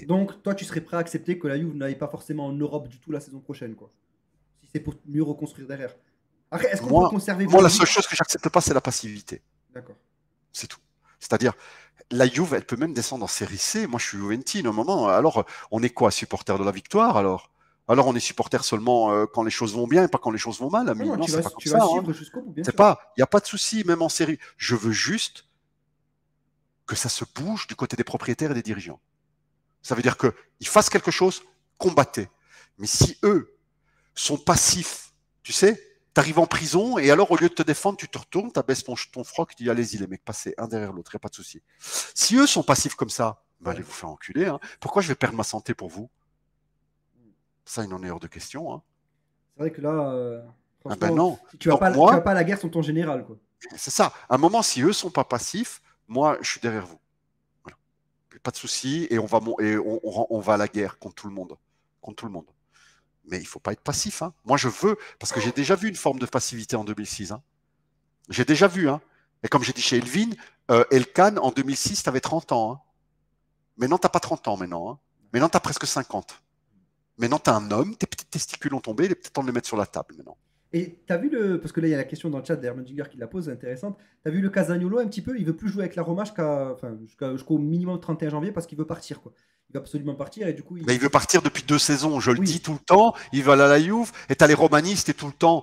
Donc, toi, tu serais prêt à accepter que la Juve n'aille pas forcément en Europe du tout la saison prochaine, quoi. Si c'est pour mieux reconstruire derrière. Après, est-ce qu'on peut conserver Moi, la Vlahovic? seule chose que j'accepte pas, c'est la passivité. D'accord. C'est tout. C'est-à-dire, la Juve, elle peut même descendre en série C. Moi, je suis Juventine au moment. Alors, on est quoi, supporter de la victoire alors? Alors, on est supporter seulement quand les choses vont bien et pas quand les choses vont mal, Non, ami. non, Non, c'est pas comme tu ça. vas Hein. suivre jusqu'au bout, bien C'est sûr. pas, il n'y a pas de souci, même en série. Je veux juste que ça se bouge du côté des propriétaires et des dirigeants. Ça veut dire qu'ils fassent quelque chose, combattez. Mais si eux sont passifs, tu sais, t'arrives en prison et alors au lieu de te défendre, tu te retournes, t'abaisses ton froc, tu dis allez-y les mecs, passez un derrière l'autre, il n'y a pas de souci. Si eux sont passifs comme ça, ben, Ouais. allez vous faire enculer. Hein. Pourquoi je vais perdre ma santé pour vous? Ça, il n'en est hors de question. Hein. C'est vrai que là, Ah ben franchement, non. tu vas Donc pas, tu vas moi, pas à la guerre sans ton général, quoi. c'est ça. À un moment, si eux sont pas passifs, moi, je suis derrière vous. Voilà. Pas de souci et on va à la guerre contre tout le monde. Contre tout le monde. Mais il ne faut pas être passif. Hein. Moi, je veux, parce que j'ai déjà vu une forme de passivité en 2006. Hein. J'ai déjà vu. Hein. Et comme j'ai dit chez Elvin, Elkan, en 2006, tu avais 30 ans. Hein. Maintenant, tu n'as pas 30 ans maintenant. Hein. Maintenant, tu as presque 50. Maintenant, tu es un homme, tes petits testicules ont tombé, il est peut-être temps de les mettre sur la table maintenant. Et t'as vu le. Parce que là, il y a la question dans le chat d'Hermann qui la pose, intéressante. T'as vu le Casagnolo un petit peu? Il veut plus jouer avec la Roma jusqu'au minimum 31 janvier parce qu'il veut partir, quoi. Il veut absolument partir et du coup, Mais il veut partir depuis 2 saisons, je le dis Oui. tout le temps. Il va aller à la Juve, et t'as les romanistes et tout le temps.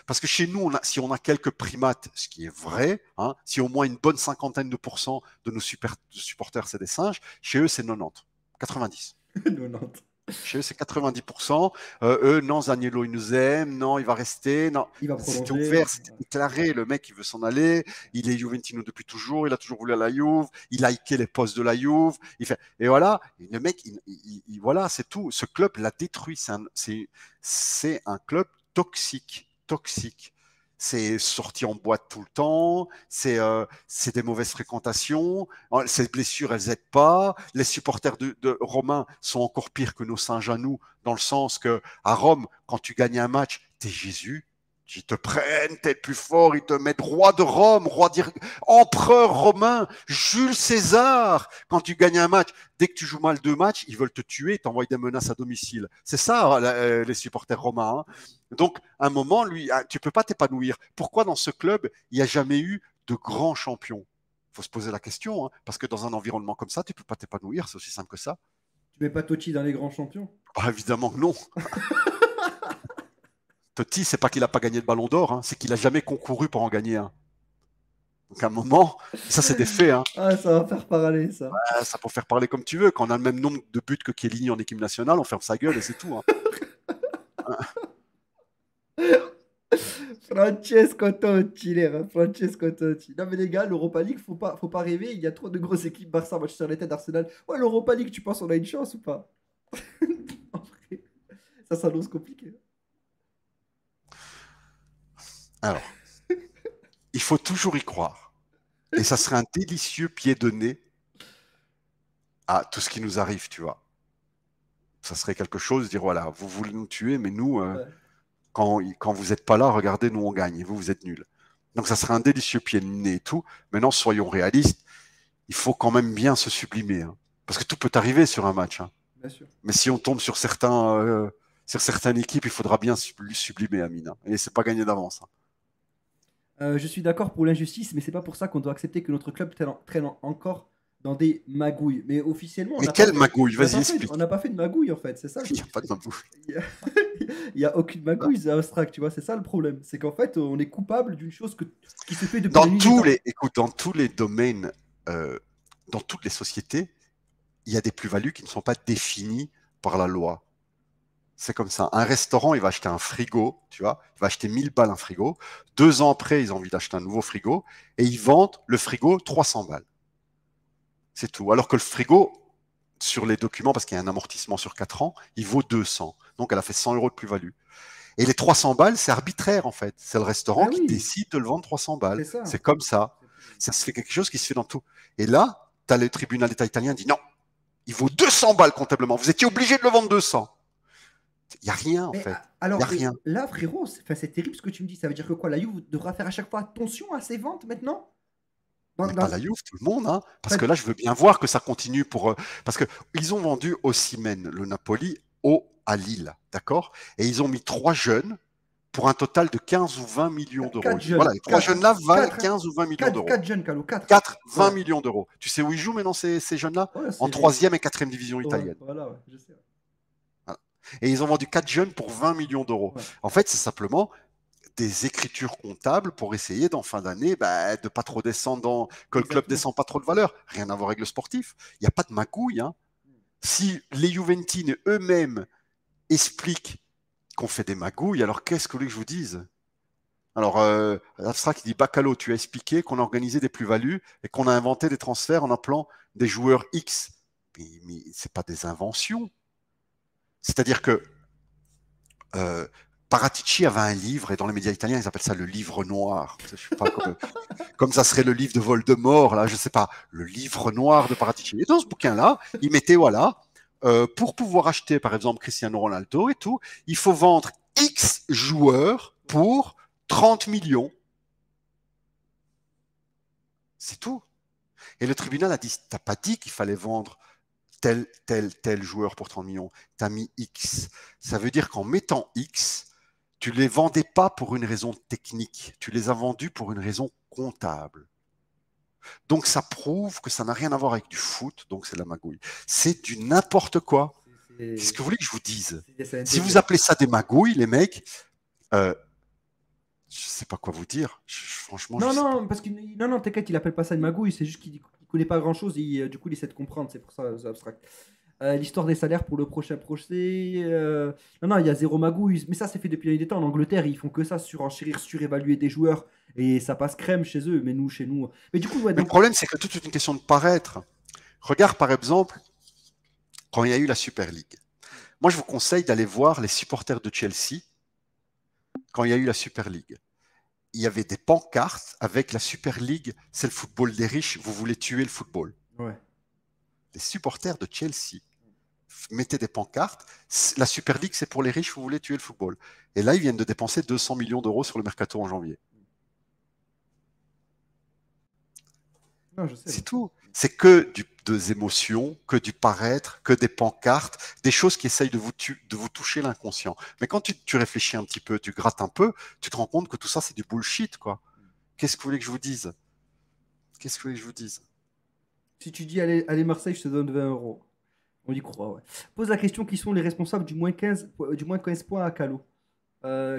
Parce que chez nous, si on a quelques primates, ce qui est vrai, hein, si au moins une bonne cinquantaine de pourcents de nos supporters c'est des singes, chez eux c'est 90, 90. 90. Chez eux c'est 90%. Eux, non, Zaniolo il nous aime, non, il va rester, non. Il va C'était prolonger. ouvert, c'était déclaré. Le mec, il veut s'en aller. Il est Juventino depuis toujours. Il a toujours voulu à la Juve. Il a hiké les postes de la Juve. Et voilà. Et le mec, voilà, c'est tout. Ce club l'a détruit. C'est un club toxique. Toxique. C'est sorti en boîte tout le temps, c'est des mauvaises fréquentations, ces blessures, elles n'aident pas. Les supporters de Romain sont encore pires que nos singes à nous, dans le sens que à Rome, quand tu gagnes un match, t'es Jésus. Ils te prennent, t'es le plus fort, ils te mettent roi de Rome, empereur romain, Jules César. Quand tu gagnes un match, dès que tu joues mal 2 matchs, ils veulent te tuer, t'envoient des menaces à domicile. C'est ça, les supporters romains. Hein. Donc, à un moment, lui, tu peux pas t'épanouir. Pourquoi dans ce club, il n'y a jamais eu de grands champions? Il faut se poser la question, hein, parce que dans un environnement comme ça, tu peux pas t'épanouir, c'est aussi simple que ça. Tu mets pas Totti dans les grands champions? Bah, évidemment que non. Totti, c'est pas qu'il a pas gagné de ballon d'or, hein, c'est qu'il a jamais concouru pour en gagner un. Donc à un moment, ça c'est des faits. Hein. Ah, ça va faire parler, ça. Ça peut faire parler comme tu veux. Quand on a le même nombre de buts que Chiellini en équipe nationale, on ferme sa gueule et c'est tout. Hein. Francesco Totti, les gars, Francesco Totti. Non, mais les gars, l'Europa League, faut pas rêver. Il y a trop de grosses équipes, Barça, Manchester United, Arsenal. Ouais, l'Europa League, tu penses on a une chance ou pas? En vrai, ça s'annonce compliqué. Alors, il faut toujours y croire. Et ça serait un délicieux pied de nez à tout ce qui nous arrive, tu vois. Ça serait quelque chose de dire, voilà, vous voulez nous tuer, mais nous, Ouais. quand vous n'êtes pas là, regardez, nous on gagne, et vous êtes nuls. Donc ça serait un délicieux pied de nez et tout. Maintenant, soyons réalistes, il faut quand même bien se sublimer. Hein. Parce que tout peut arriver sur un match. Hein. Bien sûr. Mais si on tombe sur certaines équipes, il faudra bien sublimer, Amine. Hein. Et c'est pas gagné d'avance. Hein. Je suis d'accord pour l'injustice, mais c'est pas pour ça qu'on doit accepter que notre club traîne encore dans des magouilles. Mais officiellement, Mais quelle magouille? on n'a Vas-y, pas fait, explique. on n'a pas fait de magouille en fait, c'est ça. Il n'y a pas de magouille. Il y a, il y a aucune magouille, c'est abstract, tu vois, c'est ça le problème. C'est qu'en fait, on est coupable d'une chose qui se fait depuis la nuit des temps. Écoute, dans tous les domaines, dans toutes les sociétés, il y a des plus-values qui ne sont pas définies par la loi. C'est comme ça. Un restaurant, il va acheter un frigo, tu vois, il va acheter 1000 balles un frigo. 2 ans après, ils ont envie d'acheter un nouveau frigo et ils vendent le frigo 300 balles. C'est tout. Alors que le frigo, sur les documents, parce qu'il y a un amortissement sur 4 ans, il vaut 200. Donc, elle a fait 100 euros de plus-value. Et les 300 balles, c'est arbitraire, en fait. C'est le restaurant Ah qui oui. décide de le vendre 300 balles. C'est ça. C'est comme ça. Ça se fait quelque chose qui se fait dans tout. Et là, tu as le tribunal d'État italien qui dit non, il vaut 200 balles comptablement. Vous étiez obligé de le vendre 200. Il n'y a rien, en fait. Alors, il n'y a rien. là, frérot, c'est terrible ce que tu me dis. Ça veut dire que quoi, la Juve devra faire à chaque fois attention à ses ventes maintenant? Mais pas la Juve, tout le monde. Hein, parce que là, je veux bien voir que ça continue pour... parce qu'ils ont vendu Osimhen, le Napoli, à Lille. D'accord? Et ils ont mis 3 jeunes pour un total de 15 ou 20 millions d'euros. Quatre jeunes. Voilà, les trois jeunes-là valent Quatre, 15 ou 20 millions d'euros. 4 jeunes, Calo, 4. 4, 20 Ouais. millions d'euros. Tu sais où ils jouent maintenant, ces jeunes-là? Ouais, En c'est 3e et 4e division ouais, italienne. voilà, ouais, je sais. Voilà. Et ils ont vendu 4 jeunes pour 20 millions d'euros. Ouais. En fait, c'est simplement des écritures comptables pour essayer, d'en fin d'année, de pas trop descendre, que le club Exactement. descend pas trop de valeur. Rien à voir avec le sportif. Il n'y a pas de magouille. Hein. Si les Juventines eux-mêmes expliquent qu'on fait des magouilles, alors qu'est-ce que vous voulez que je vous dise? Alors, Abstra qui dit Bacalo, tu as expliqué qu'on a organisé des plus-values et qu'on a inventé des transferts en appelant des joueurs X. Mais ce n'est pas des inventions. C'est-à-dire que Paratici avait un livre, et dans les médias italiens, ils appellent ça le livre noir. Je sais pas, comme ça serait le livre de Voldemort, là, je sais pas, le livre noir de Paratici. Et dans ce bouquin-là, il mettait, voilà, pour pouvoir acheter, par exemple, Cristiano Ronaldo et tout, il faut vendre X joueurs pour 30 millions. C'est tout. Et le tribunal a dit, t'as pas dit qu'il fallait vendre tel joueur pour 30 millions. T'as mis X. Ça veut dire qu'en mettant X, tu les vendais pas pour une raison technique. Tu les as vendus pour une raison comptable. Donc ça prouve que ça n'a rien à voir avec du foot, donc c'est de la magouille. C'est du n'importe quoi. Qu'est-ce que vous voulez que je vous dise? Si vous appelez ça des magouilles, les mecs, je sais pas quoi vous dire. Franchement, Non, je sais pas. non, parce que non, t'inquiète, il appelle pas ça une magouille, c'est juste qu'il connaît pas grand-chose, et du coup, il essaie de comprendre, c'est pour ça, c'est abstract. L'histoire des salaires pour le prochain procès. Non, il y a zéro magouille. Mais ça, c'est fait depuis des temps. En Angleterre, ils font que ça, surenchérir, surévaluer des joueurs. Et ça passe crème chez eux. Mais nous, chez nous. Mais du coup, ouais, Mais le donc. problème, c'est que tout est une question de paraître. Regarde, par exemple, quand il y a eu la Super League. Moi, je vous conseille d'aller voir les supporters de Chelsea quand il y a eu la Super League. Il y avait des pancartes avec la Super League, c'est le football des riches, vous voulez tuer le football. Ouais. Les supporters de Chelsea mettaient des pancartes, la Super League, c'est pour les riches, vous voulez tuer le football. Et là, ils viennent de dépenser 200 millions d'euros sur le mercato en janvier. Non, je sais. C'est tout. C'est que des émotions, que du paraître, que des pancartes, des choses qui essayent de vous toucher l'inconscient. Mais quand tu réfléchis un petit peu, tu grattes un peu, tu te rends compte que tout ça, c'est du bullshit, quoi. Qu'est-ce que vous voulez que je vous dise? Qu'est-ce que vous voulez que je vous dise? Si tu dis allez Marseille, je te donne 20 euros. On y croit, ouais. Pose la question qui sont les responsables du moins 15, du moins 15 points à Calo.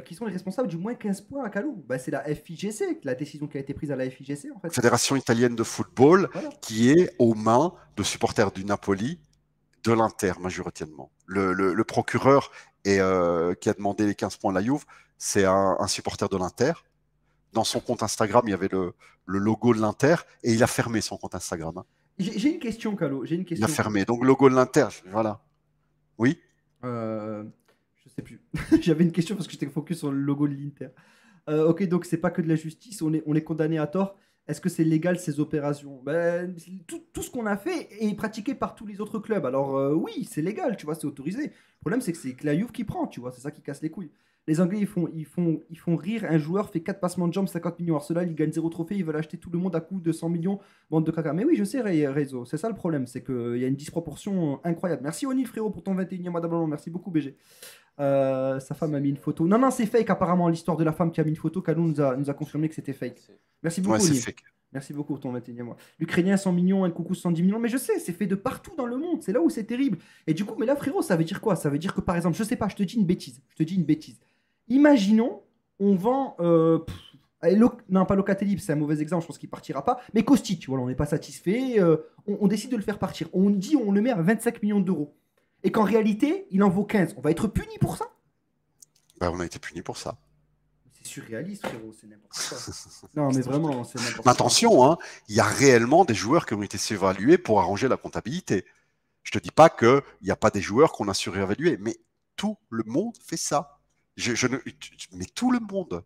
Qui sont les responsables du moins 15 points à Calo? Bah, c'est la FIGC, la décision qui a été prise à la FIGC, en fait. Fédération italienne de football, Voilà. qui est aux mains de supporters du Napoli, de l'Inter majoritairement. Le procureur qui a demandé les 15 points à la Juve, c'est un supporter de l'Inter. Dans son compte Instagram, il y avait le logo de l'Inter et il a fermé son compte Instagram. Hein. J'ai une question, Calo. J'ai une Il question. a fermé. Donc, logo de l'Inter, voilà. Oui. Je sais plus. J'avais une question parce que j'étais focus sur le logo de l'Inter. Ok, donc c'est pas que de la justice, on est condamné à tort. Est-ce que c'est légal ces opérations? Ben, tout ce qu'on a fait est pratiqué par tous les autres clubs. Alors oui, c'est légal, tu vois, c'est autorisé. Le problème, c'est que c'est que la Juve qui prend, tu vois, c'est ça qui casse les couilles. Les Anglais, ils font rire. Un joueur fait 4 passements de jambes, 50 millions. Arsenal, ils gagnent 0 trophée, ils veulent acheter tout le monde à coût de 100 millions. Bande de caca. Mais oui, je sais, Rezo, c'est ça le problème, c'est qu'il y a une disproportion incroyable. Merci Oni, frérot, pour ton 21e mois d'abonnement. Merci beaucoup, BG. Sa femme a mis une photo. Non, non, c'est fake apparemment, l'histoire de la femme qui a mis une photo. Kalou nous a confirmé que c'était fake. Merci beaucoup, Ouais, c'est Oli. fake. Merci beaucoup pour ton 21e mois. L'Ukrainien 100 millions, El Coucou 110 millions. Mais je sais, c'est fait de partout dans le monde. C'est là où c'est terrible. Et du coup, mais là, frérot, ça veut dire quoi? Ça veut dire que par exemple, je sais pas, je te dis une bêtise. Je te dis une bêtise. Imaginons, on vend. Non, pas Locatelli, c'est un mauvais exemple, je pense qu'il partira pas. Mais Kostic, voilà, on n'est pas satisfait. On décide de le faire partir. On dit, on le met à 25 millions d'euros. Et qu'en réalité, il en vaut 15. On va être puni pour ça? Ben, on a été puni pour ça. C'est surréaliste, frérot, c'est n'importe quoi. Non, mais vraiment, c'est n'importe Mais quoi. attention, hein, il y a réellement des joueurs qui ont été surévalués pour arranger la comptabilité. Je te dis pas qu'il n'y a pas des joueurs qu'on a surévalués, mais tout le monde fait ça. Mais tout le monde.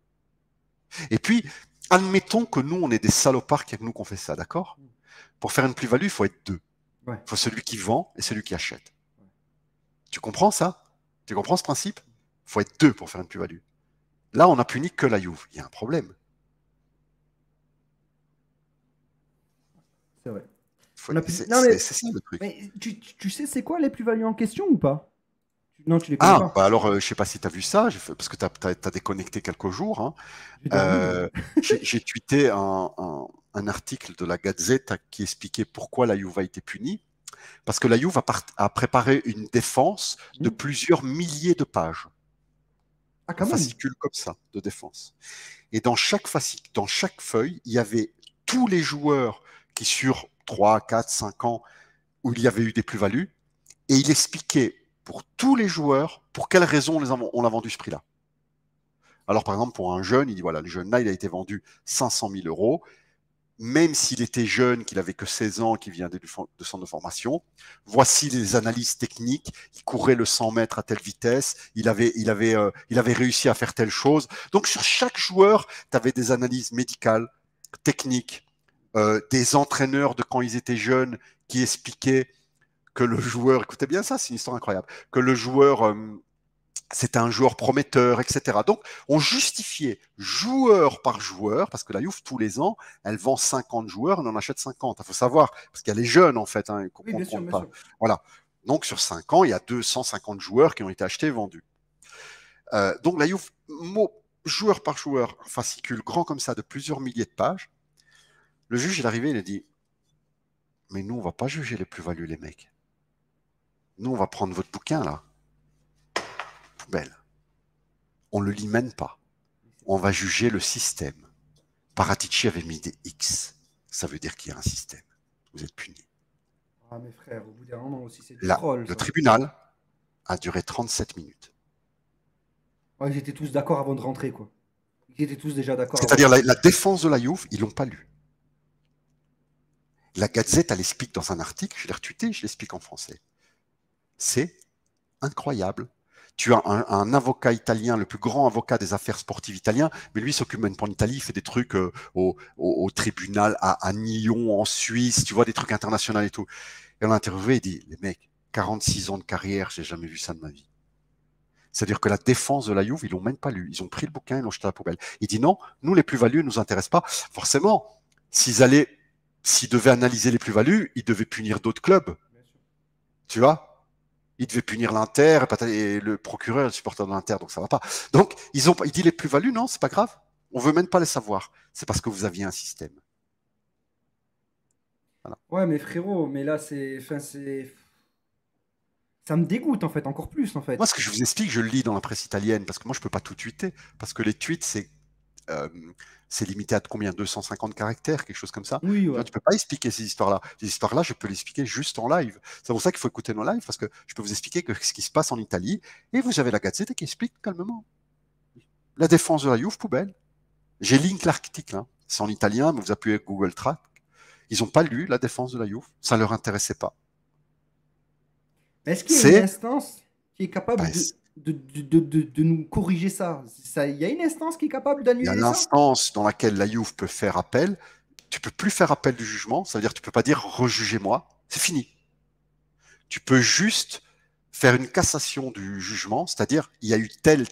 Et puis, admettons que nous, on est des salopards qui nous qu'on fait ça, d'accord? Pour faire une plus-value, il faut être deux. Ouais. Il faut celui qui vend et celui qui achète. Tu comprends ça? Tu comprends ce principe? Il faut être deux pour faire une plus-value. Là, on n'a puni que la Juve. Il y a un problème. C'est vrai. C'est Non, mais- ça le truc. Mais tu sais, c'est quoi les plus-values en question ou pas? Non, tu les connais Ah, pas. bah alors, je sais pas si tu as vu ça, parce que tu as déconnecté quelques jours, hein. J'ai dormi. Euh, j'ai tweeté un article de la Gazette qui expliquait pourquoi la Juve a été punie. Parce que la Juve a préparé une défense de Hmm. plusieurs milliers de pages. Ah, Un quand même. fascicule comme ça de défense. Et dans dans chaque feuille, il y avait tous les joueurs qui, sur 3, 4, 5 ans, où il y avait eu des plus-values, et il expliquait pour tous les joueurs pour quelles raisons on l'a vendu ce prix-là. Alors, par exemple, pour un jeune, il dit voilà, le jeune-là, il a été vendu 500 000 euros, même s'il était jeune, qu'il avait que 16 ans, qu'il vient de centre de formation. Voici les analyses techniques. Il courait le 100 mètres à telle vitesse. Il avait réussi à faire telle chose. Donc, sur chaque joueur, tu avais des analyses médicales, techniques, des entraîneurs de quand ils étaient jeunes qui expliquaient que le joueur, écoutez bien ça, c'est une histoire incroyable, que le joueur, c'était un joueur prometteur, etc. Donc, on justifiait joueur par joueur, parce que la Juve, tous les ans, elle vend 50 joueurs, on en achète 50. Il faut savoir, parce qu'il y a les jeunes, en fait, hein, qu'on Oui, ne bien sûr, compte bien pas. sûr. Voilà. Donc, sur 5 ans, il y a 250 joueurs qui ont été achetés et vendus. Donc, la Juve, joueur par joueur, un fascicule grand comme ça, de plusieurs milliers de pages. Le juge, il est arrivé, il a dit, mais nous, on va pas juger les plus-values, les mecs. Nous, on va prendre votre bouquin, là, poubelle. On ne le lit même pas. On va juger le système. Paratici avait mis des X. Ça veut dire qu'il y a un système. Vous êtes punis. Ah, mes frères, au bout d'un moment aussi, c'est du Là, troll, le ça. tribunal a duré 37 minutes. Ouais, ils étaient tous d'accord avant de rentrer, quoi. Ils étaient tous déjà d'accord avant de C'est-à-dire rentrer. la défense de la Juve, ils l'ont pas lu. La Gazette, elle explique dans un article, je l'ai retweeté, je l'explique en français. C'est incroyable. Tu as un avocat italien, le plus grand avocat des affaires sportives italien, mais lui il s'occupe même pas en Italie, il fait des trucs au tribunal à Nyon en Suisse, tu vois, des trucs internationaux et tout. Et on l'a interviewé, il dit, les mecs, 46 ans de carrière, j'ai jamais vu ça de ma vie. C'est-à-dire que la défense de la Juve, ils l'ont même pas lu. Ils ont pris le bouquin, ils l'ont jeté à la poubelle. Il dit non, nous les plus-values ne nous intéressent pas. Forcément, s'ils devaient analyser les plus-values, ils devaient punir d'autres clubs. Bien sûr. Tu vois? Ils devaient punir l'Inter et le procureur et le supporter de l'Inter, donc ça va pas. Donc, il dit les plus-values, non, c'est pas grave. On veut même pas les savoir. C'est parce que vous aviez un système. Voilà. Ouais, mais frérot, mais là, c'est. Enfin, c'est. Ça me dégoûte, en fait, encore plus, en Moi, fait. ce que je vous explique, je le lis dans la presse italienne, parce que moi, je peux pas tout tweeter, parce que les tweets, euh, c'est limité à combien 250 caractères, quelque chose comme ça. Oui, Tu ouais. vois, tu peux pas expliquer ces histoires-là. Ces histoires-là, je peux les expliquer juste en live. C'est pour ça qu'il faut écouter nos lives, parce que je peux vous expliquer ce qui se passe en Italie, et vous avez la Gazzetta qui explique calmement. La défense de la Juve, poubelle. J'ai link l'article, hein. C'est en italien, mais vous appuyez Google Track. Ils n'ont pas lu la défense de la Juve, ça ne leur intéressait pas. Est-ce qu'il y a une C'est, instance qui est capable ben, de nous corriger ça? Il y a une instance qui est capable il y a d'annuler ça? l'instance dans laquelle la Juve peut faire appel. Tu peux plus faire appel du jugement, ça veut dire que tu peux pas dire rejugez-moi, c'est fini. Tu peux juste faire une cassation du jugement, c'est-à-dire il y a eu tel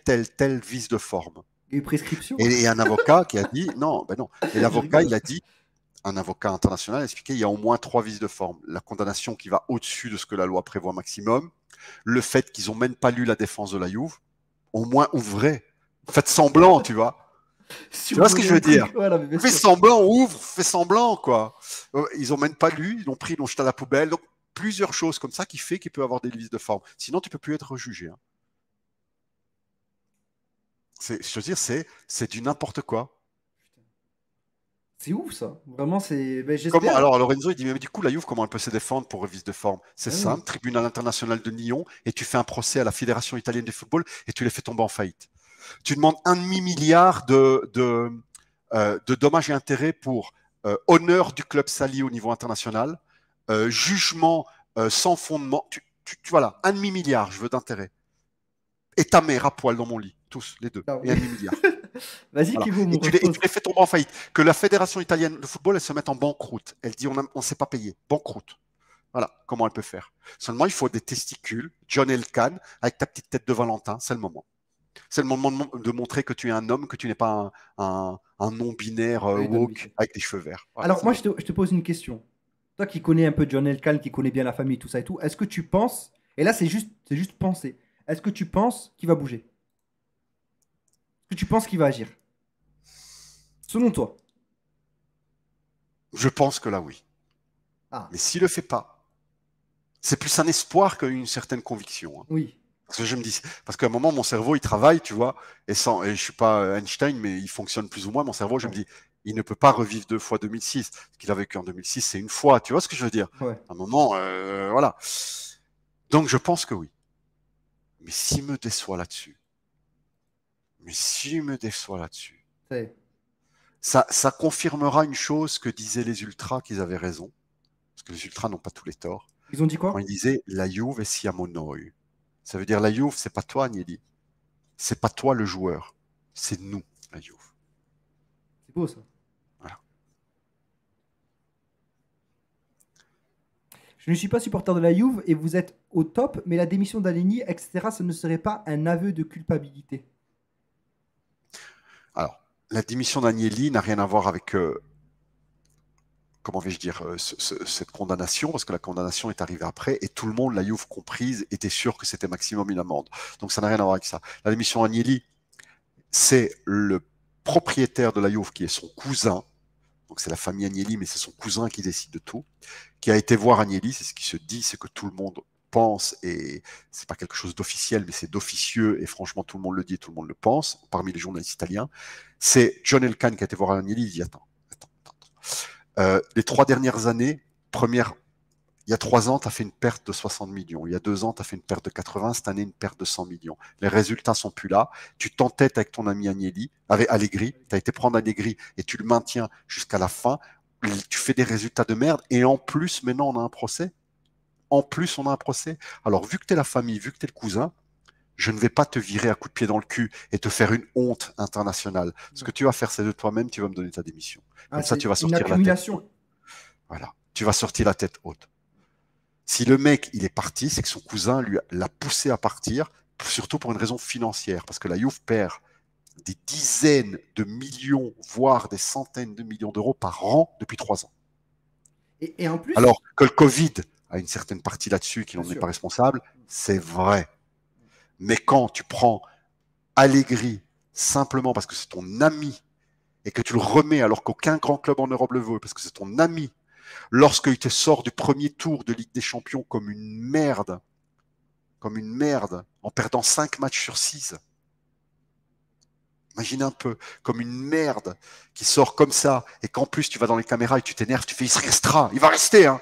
vice de forme. Il y a eu prescription? Et un avocat qui a dit non, ben non. Et Je l'avocat, il rigole. a dit, un avocat international a expliqué il y a au moins 3 vices de forme. La condamnation qui va au-dessus de ce que la loi prévoit maximum, le fait qu'ils ont même pas lu la défense de la Juve, au moins ouvrez, faites semblant, tu vois. Tu vois ce que Survoler je un veux dire? truc. Voilà, mais bien Fais sûr. semblant, ouvre, fais semblant, quoi. Ils ont même pas lu, ils l'ont pris, ils l'ont jeté à la poubelle. Donc, plusieurs choses comme ça qui fait qu'il peut avoir des vices de forme. Sinon, tu peux plus être jugé. Hein. Je veux dire, c'est du n'importe quoi. C'est ouf ça. Vraiment, c'est. Ben, Comment, j'espère. alors, Lorenzo, il dit, mais du coup, la Juve, comment elle peut se défendre pour vice de forme? C'est Ah oui. simple, tribunal international de Nyon, et tu fais un procès à la Fédération italienne de football, et tu les fais tomber en faillite. Tu demandes 1,5 milliard de dommages et intérêts pour honneur du club sali au niveau international, jugement sans fondement. Voilà, 1,5 milliard, je veux d'intérêt. Et ta mère à poil dans mon lit, tous, les deux, Ah et oui. 1,5 milliard. Vas-y, Voilà. Pivot, Et me tu repose. les fais tomber en faillite. Que la Fédération italienne de football, elle se mette en banqueroute. Elle dit, on ne s'est pas payé. Banqueroute. Voilà, comment elle peut faire. Seulement, il faut des testicules, John Elkann, avec ta petite tête de Valentin, c'est le moment. C'est le moment de montrer que tu es un homme, que tu n'es pas un non-binaire Oui, donne woke vite. avec des cheveux verts. Voilà, Alors, c'est le moi, moment. je te pose une question. Toi qui connais un peu John Elkann, qui connais bien la famille, tout ça et tout, est-ce que tu penses, et là, c'est juste penser, est-ce que tu penses qu'il va bouger? Est-ce que tu penses qu'il va agir? Selon toi. Je pense que là, oui. Ah, Mais s'il le fait pas, c'est plus un espoir qu'une certaine conviction. Hein. oui. Parce que je me dis, parce qu'à un moment, mon cerveau, il travaille, tu vois, et je suis pas Einstein, mais il fonctionne plus ou moins. Mon cerveau, je me dis, il ne peut pas revivre 2 fois 2006. Ce qu'il a vécu en 2006, c'est une fois. Tu vois ce que je veux dire? Ouais. À un moment, voilà. Donc, je pense que oui. Mais s'il me déçoit là-dessus, C'est- ça confirmera une chose que disaient les ultras, qu'ils avaient raison. Parce que les ultras n'ont pas tous les torts. Ils ont dit Quand quoi? ils disaient la Juve siamo noi. Ça veut dire la Juve, c'est pas toi, Agnelli. C'est pas toi le joueur. C'est nous, la Juve. C'est beau ça. Voilà. Je ne suis pas supporter de la Juve et vous êtes au top, mais la démission d'Allegri, etc., ce ne serait pas un aveu de culpabilité. Alors, la démission d'Agnelli n'a rien à voir avec, comment vais-je dire, cette condamnation, parce que la condamnation est arrivée après, et tout le monde, la Juve comprise, était sûr que c'était maximum une amende. Donc ça n'a rien à voir avec ça. La démission d'Agnelli, c'est le propriétaire de la Juve, qui est son cousin, donc c'est la famille Agnelli, mais c'est son cousin qui décide de tout, qui a été voir Agnelli, c'est ce qui se dit, c'est que tout le monde pense, et c'est pas quelque chose d'officiel, mais c'est d'officieux, et franchement tout le monde le dit et tout le monde le pense, parmi les journalistes italiens, c'est John Elkann qui a été voir Agnelli, il dit attends. Les 3 dernières années, il y a 3 ans, tu as fait une perte de 60 millions. Il y a 2 ans, tu as fait une perte de 80. Cette année, une perte de 100 millions. Les résultats sont plus là. Tu t'entêtes avec ton ami Agnelli, avec Allegri. Tu as été prendre Allegri et tu le maintiens jusqu'à la fin. Tu fais des résultats de merde. Et en plus, maintenant, on a un procès. Alors, vu que tu es la famille, vu que tu es le cousin, je ne vais pas te virer à coups de pied dans le cul et te faire une honte internationale. Ce que tu vas faire, c'est de toi-même, tu vas me donner ta démission. Comme ça, tu vas sortir la tête haute. Voilà. Tu vas sortir la tête haute. Si le mec, il est parti, c'est que son cousin l'a poussé à partir, surtout pour une raison financière, parce que la Juve perd des dizaines de millions, voire des centaines de millions d'euros par an depuis 3 ans. Et en plus, alors que le Covid a une certaine partie là-dessus qui n'en Bien est sûr. pas responsable, c'est vrai. Mais quand tu prends Allegri simplement parce que c'est ton ami et que tu le remets alors qu'aucun grand club en Europe le veut, parce que c'est ton ami, lorsqu'il te sort du premier tour de Ligue des Champions comme une merde, en perdant 5 matchs sur 6. Imagine un peu, comme une merde qui sort comme ça, et qu'en plus tu vas dans les caméras et tu t'énerves, tu fais il restera, il va rester, hein.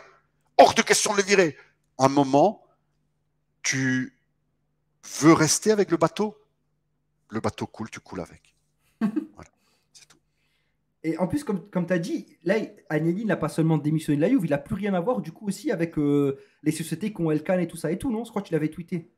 Hors de question de le virer. Un moment, tu veux rester avec le bateau coule, tu coules avec. Voilà, c'est tout. et en plus comme tu as dit, là, Agnelli n'a pas seulement démissionné de la Juve, il n'a plus rien à voir du coup aussi avec les sociétés qui ont Elkann et tout ça et tout, non? Je crois que tu l'avais tweeté.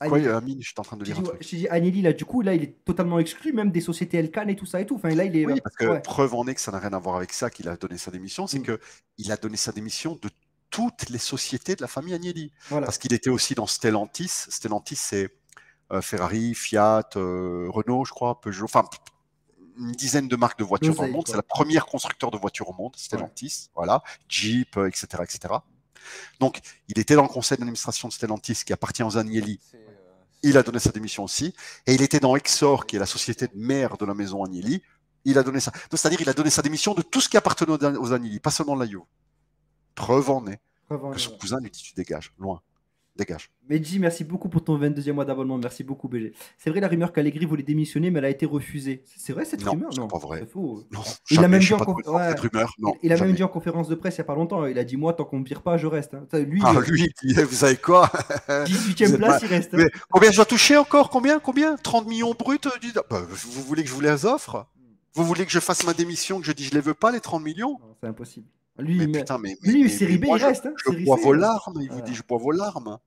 Quoi, Agnelli. Amine, je suis en train de lire un truc. Je t'ai dit, Agnelli, là, du coup, là, il est totalement exclu, même des sociétés Elkann et tout ça et tout. Enfin, là, il est. Oui, parce que Ouais. preuve en est que ça n'a rien à voir avec ça qu'il a donné sa démission, c'est Mm. qu'il a donné sa démission de toutes les sociétés de la famille Agnelli. Voilà. Parce qu'il était aussi dans Stellantis. Stellantis, c'est Ferrari, Fiat, Renault, je crois, Peugeot, enfin une dizaine de marques de voitures dans le monde. C'est la première constructeur de voitures au monde, Stellantis, voilà, Jeep, etc., etc. Donc, il était dans le conseil d'administration de Stellantis qui appartient aux Agnelli. Il a donné sa démission aussi. Et il était dans Exor, qui est la société de mère de la maison Agnelli. Il a donné ça. C'est-à-dire, il a donné sa démission de tout ce qui appartenait aux Agnelli, pas seulement de la Juve. Preuve en est que son cousin lui dit tu dégages, loin. Dégage. Medji, merci beaucoup pour ton 22e mois d'abonnement. Merci beaucoup, BG. C'est vrai, la rumeur qu'Allegri voulait démissionner, mais elle a été refusée. C'est vrai cette rumeur? Non, c'est pas vrai. C'est faux. Non, Il a même dit cette rumeur. Non, il a même dit en conférence de presse il n'y a pas longtemps. Il a dit moi, tant qu'on ne me vire pas, je reste. Hein. Lui, lui, vous savez quoi? 18e place, il reste. Mais combien je dois toucher encore? Combien 30 millions bruts vous voulez que je vous les offre? Vous voulez que je fasse ma démission, que je dis je les veux pas, les 30 millions? C'est impossible. Lui, mais putain, Série B, il reste. Hein. Je bois vos larmes, il vous dit je bois vos larmes.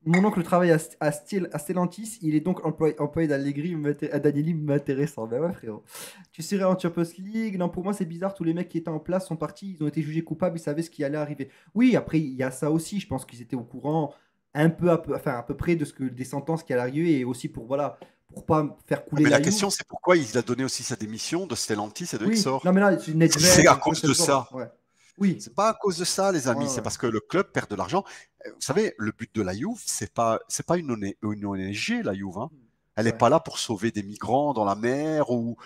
Mon oncle travaille à Stellantis, il est donc employé d'Allegri, d'Agnelli m'intéressant. Ben ouais, frérot. Tu serais en Champions League? Non, pour moi, c'est bizarre. Tous les mecs qui étaient en place sont partis, ils ont été jugés coupables, ils savaient ce qui allait arriver. Oui, après, il y a ça aussi. Je pense qu'ils étaient au courant à peu près de des sentences qui allaient arriver et aussi pour pas faire couler. Mais la question, c'est pourquoi il a donné aussi sa démission de Stellantis et de Exor. Non, mais là, c'est à cause de ça. Ouais. Oui. C'est pas à cause de ça, les amis. Ouais, C'est ouais. parce que le club perd de l'argent. Vous savez, le but de la Juve, c'est pas une ONG, la Juve. Hein. Elle n'est Ouais. pas là pour sauver des migrants dans la mer ou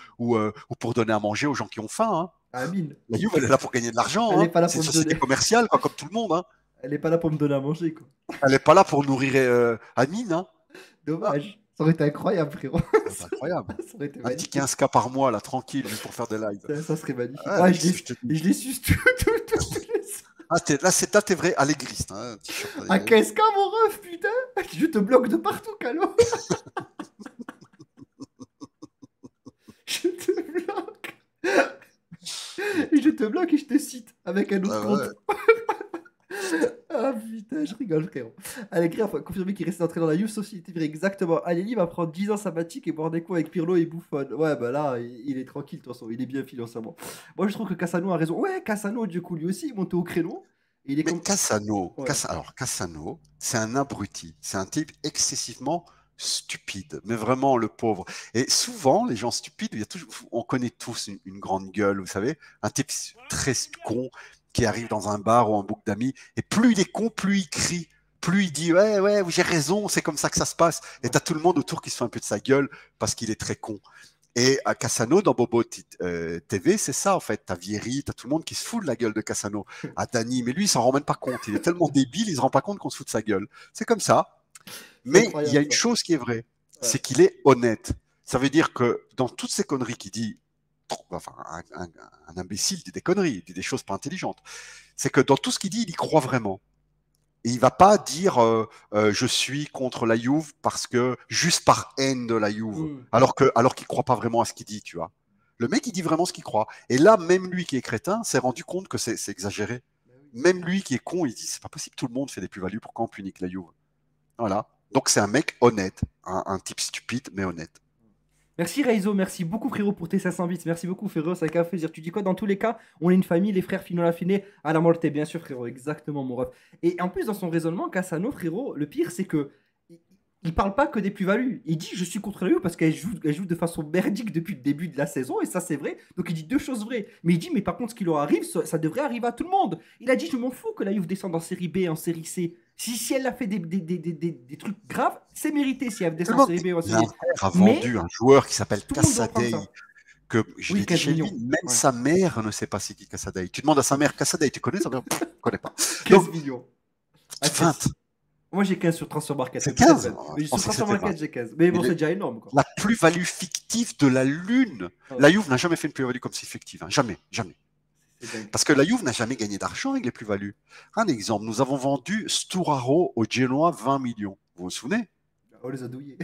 pour donner à manger aux gens qui ont faim. Hein. Amine. La Juve, elle est là pour gagner de l'argent. Elle est Hein. pas là C'est pour une me société donner. commerciale, quoi, comme tout le monde. Hein. Elle est pas là pour me donner à manger, quoi. Elle n'est pas là pour nourrir Amine. Hein. Ah, Dommage. Ça aurait été incroyable, frérot. c'est incroyable. Ça aurait été Un petit magnifique. 15K par mois, là, tranquille, juste pour faire des lives. Ça serait magnifique. Ah, Ouais, mais je te dis. je les suce tous les soirs. Ah, là, t'es vrai allégriste. Hein, t-shirt À allégriste. 15K, mon ref, putain. Je te bloque de partout, Calo. Je te bloque. Et je te bloque et je te cite avec un autre Ah compte. ouais. Ah putain, je rigole, frérot. Allegri a confirmé qu'il restait entré dans la Youth Society. Exactement. Allegri va prendre 10 ans sabbatique et boire des coups avec Pirlo et Buffon. Ouais, bah là, il est tranquille, de toute façon. Il est bien financièrement. Moi, je trouve que Cassano a raison. Ouais, Cassano, du coup, lui aussi, il est monté au créneau. Et il est Mais comme. Ouais. Cassano, c'est un abruti. C'est un type excessivement stupide. Mais vraiment, le pauvre. Et souvent, les gens stupides, on connaît tous une grande gueule, vous savez. Un type très con qui arrive dans un bar ou un boucle d'amis. Et plus il est con, plus il crie. Plus il dit, ouais, ouais, j'ai raison, c'est comme ça que ça se passe. Et t'as tout le monde autour qui se fait un peu de sa gueule parce qu'il est très con. Et à Cassano, dans Bobo TV, c'est ça en fait. T'as Vieri, t'as tout le monde qui se fout de la gueule de Cassano. À Dani, mais lui, il s'en rend même pas compte. Il est tellement débile, il se rend pas compte qu'on se fout de sa gueule. C'est comme ça. C'est Mais il y a incroyable, une ça. chose qui est vraie, Ouais. c'est qu'il est honnête. Ça veut dire que dans toutes ces conneries qu'il dit, enfin, un imbécile dit des conneries, il dit des choses pas intelligentes. C'est que dans tout ce qu'il dit, il y croit vraiment. Et il va pas dire je suis contre la Juve parce que juste par haine de la Juve, Mm. alors qu'il croit pas vraiment à ce qu'il dit, tu vois. Le mec il dit vraiment ce qu'il croit. Et là même lui qui est crétin s'est rendu compte que c'est exagéré. Bah oui. Même lui qui est con, il dit c'est pas possible, tout le monde fait des plus-values, pourquoi on punit que la Juve. Voilà. Donc c'est un mec honnête, un type stupide mais honnête. Merci Reizo, merci beaucoup frérot pour tes 500 bits. Merci beaucoup frérot, ça fait plaisir. Tu dis quoi? Dans tous les cas, on est une famille, les frères Fino la Fine à la morte, bien sûr frérot, exactement mon ref. Et en plus dans son raisonnement, Cassano frérot, le pire c'est que il parle pas que des plus-values. Il dit je suis contre la Juve parce elle joue de façon merdique depuis le début de la saison et ça c'est vrai. Donc il dit deux choses vraies. Mais il dit mais par contre ce qui leur arrive, ça devrait arriver à tout le monde. Il a dit je m'en fous que la Juve descende en série B, en série C. Si elle a fait des trucs graves, c'est mérité si elle descend en série B ou en série L'Inter A. a Mais vendu un joueur qui s'appelle tout le monde doit prendre Cassadei, ça. que je Oui, l'ai dit 15 chez lui, millions. même Ouais. sa mère ne sait pas c'est qui Cassadei. Tu demandes à sa mère Cassadei, tu connais? Ça veut dire, je connais pas. 15 Donc, millions. À 15. 20. Moi j'ai 15 sur Transfer Market. C'est Peut-être 15? 20. Oh, Mais je sur pensais que Transfer c'était 20. Market, j'ai 15. Mais bon, Il est- c'est déjà énorme. Quoi. La plus-value fictive de la Lune. Ouais. La Juve n'a jamais fait une plus-value comme si fictive. Hein. Jamais, jamais. C'est dingue. Parce que la Juve n'a jamais gagné d'argent avec les plus-values. Un exemple, nous avons vendu Sturaro au Genoa 20 millions. Vous vous souvenez? On les a douillés.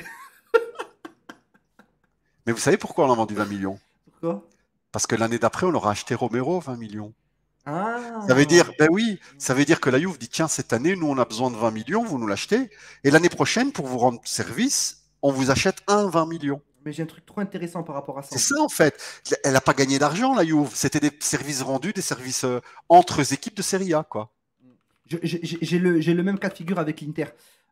Mais vous savez pourquoi on a vendu 20 millions? Pourquoi? Parce que l'année d'après, on aura acheté Romero 20 millions. Ah. Ça veut dire, ben oui, ça veut dire que la Juve dit tiens, cette année, nous, on a besoin de 20 millions, vous nous l'achetez. Et l'année prochaine, pour vous rendre service, on vous achète 20 millions. Mais j'ai un truc trop intéressant par rapport à ça. C'est ça, en fait. Elle n'a pas gagné d'argent, la Juve. C'était des services rendus, des services entre équipes de Serie A, quoi. J'ai le même cas de figure avec l'Inter.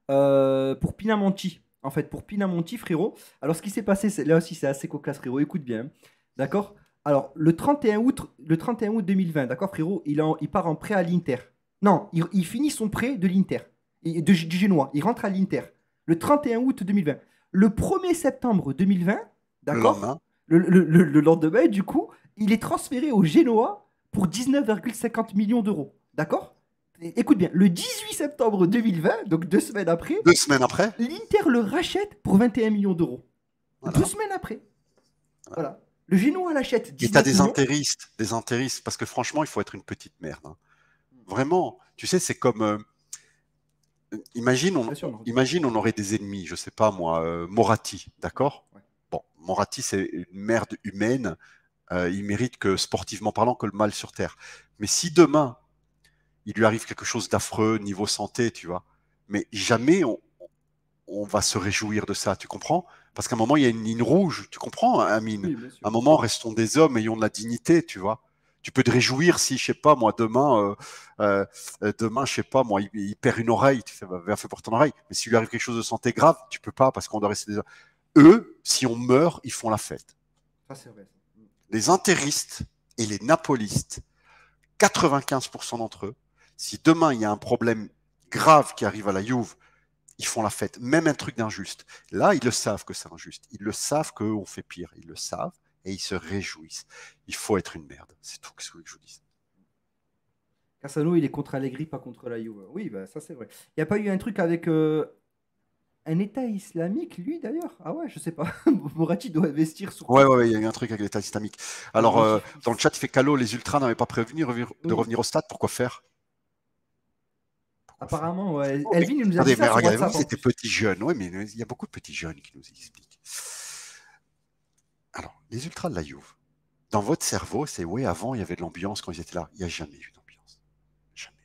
Pour Pinamonti. En fait, pour Pinamonti, frérot. Alors, ce qui s'est passé, là aussi, c'est assez cocasse, frérot. Écoute bien. D'accord? Alors, le 31 août 2020, d'accord, frérot, il part en prêt à l'Inter. Non, il finit son prêt de l'Inter. Du Génois. Il rentre à l'Inter. Le 31 août 2020. Le 1er septembre 2020, Le d'accord? lendemain. Le lendemain, du coup, il est transféré au Génois pour 19,50 millions d'euros. D'accord? Écoute bien, le 18 septembre 2020, donc 2 semaines après, 2 semaines après. l'Inter le rachète pour 21 millions d'euros. Voilà. 2 semaines après. Voilà. Le Génois l'achète Et 19 t'as millions. des intéristes, parce que franchement, il faut être une petite merde. Hein. Vraiment. Tu sais, c'est comme. Imagine, Bien sûr, non. on aurait des ennemis, je sais pas moi, Moratti, d'accord? Ouais. Bon, Moratti, c'est une merde humaine. Il mérite que, sportivement parlant, que le mal sur terre. Mais si demain, il lui arrive quelque chose d'affreux niveau santé, tu vois, mais jamais on va se réjouir de ça, tu comprends? Parce qu'à un moment, il y a une ligne rouge, tu comprends, Amine? Oui, bien sûr. À un moment, restons des hommes, ayons de la dignité, tu vois. Tu peux te réjouir si, je sais pas, moi, demain, je sais pas, moi, il perd une oreille, tu fais, bah, viens, fais pour ton oreille. Mais s'il lui arrive quelque chose de santé grave, tu peux pas parce qu'on doit rester des hommes. Eux, si on meurt, ils font la fête. Ça, c'est vrai. Les intéristes et les napolistes, 95% d'entre eux, si demain il y a un problème grave qui arrive à la Juve, ils font la fête, même un truc d'injuste. Là, ils le savent que c'est injuste. Ils le savent qu'eux ont fait pire. Ils le savent et ils se réjouissent. Il faut être une merde. C'est tout ce que je vous dis. Cassano, il est contre Allegri, pas contre la Juve. Oui, bah, ça c'est vrai. Il n'y a pas eu un truc avec un État islamique, lui d'ailleurs? Ah ouais, je sais pas. Moratti doit investir sur Ouais, tout. ouais, il y a eu un truc avec l'État islamique. Alors, dans le chat, il fait Calo, les ultras n'avaient pas prévenu de revenir au stade. Pourquoi faire? Apparemment, ouais. Oh, mais Elvin, il nous a dit attendez, ça mais sur regardez, WhatsApp vous, en c'était plus. petits jeunes. Oui, mais il y a beaucoup de petits jeunes qui nous expliquent. Alors, les ultras de la Juve, dans votre cerveau, c'est oui, avant, il y avait de l'ambiance quand ils étaient là. Il n'y a jamais eu d'ambiance. Jamais.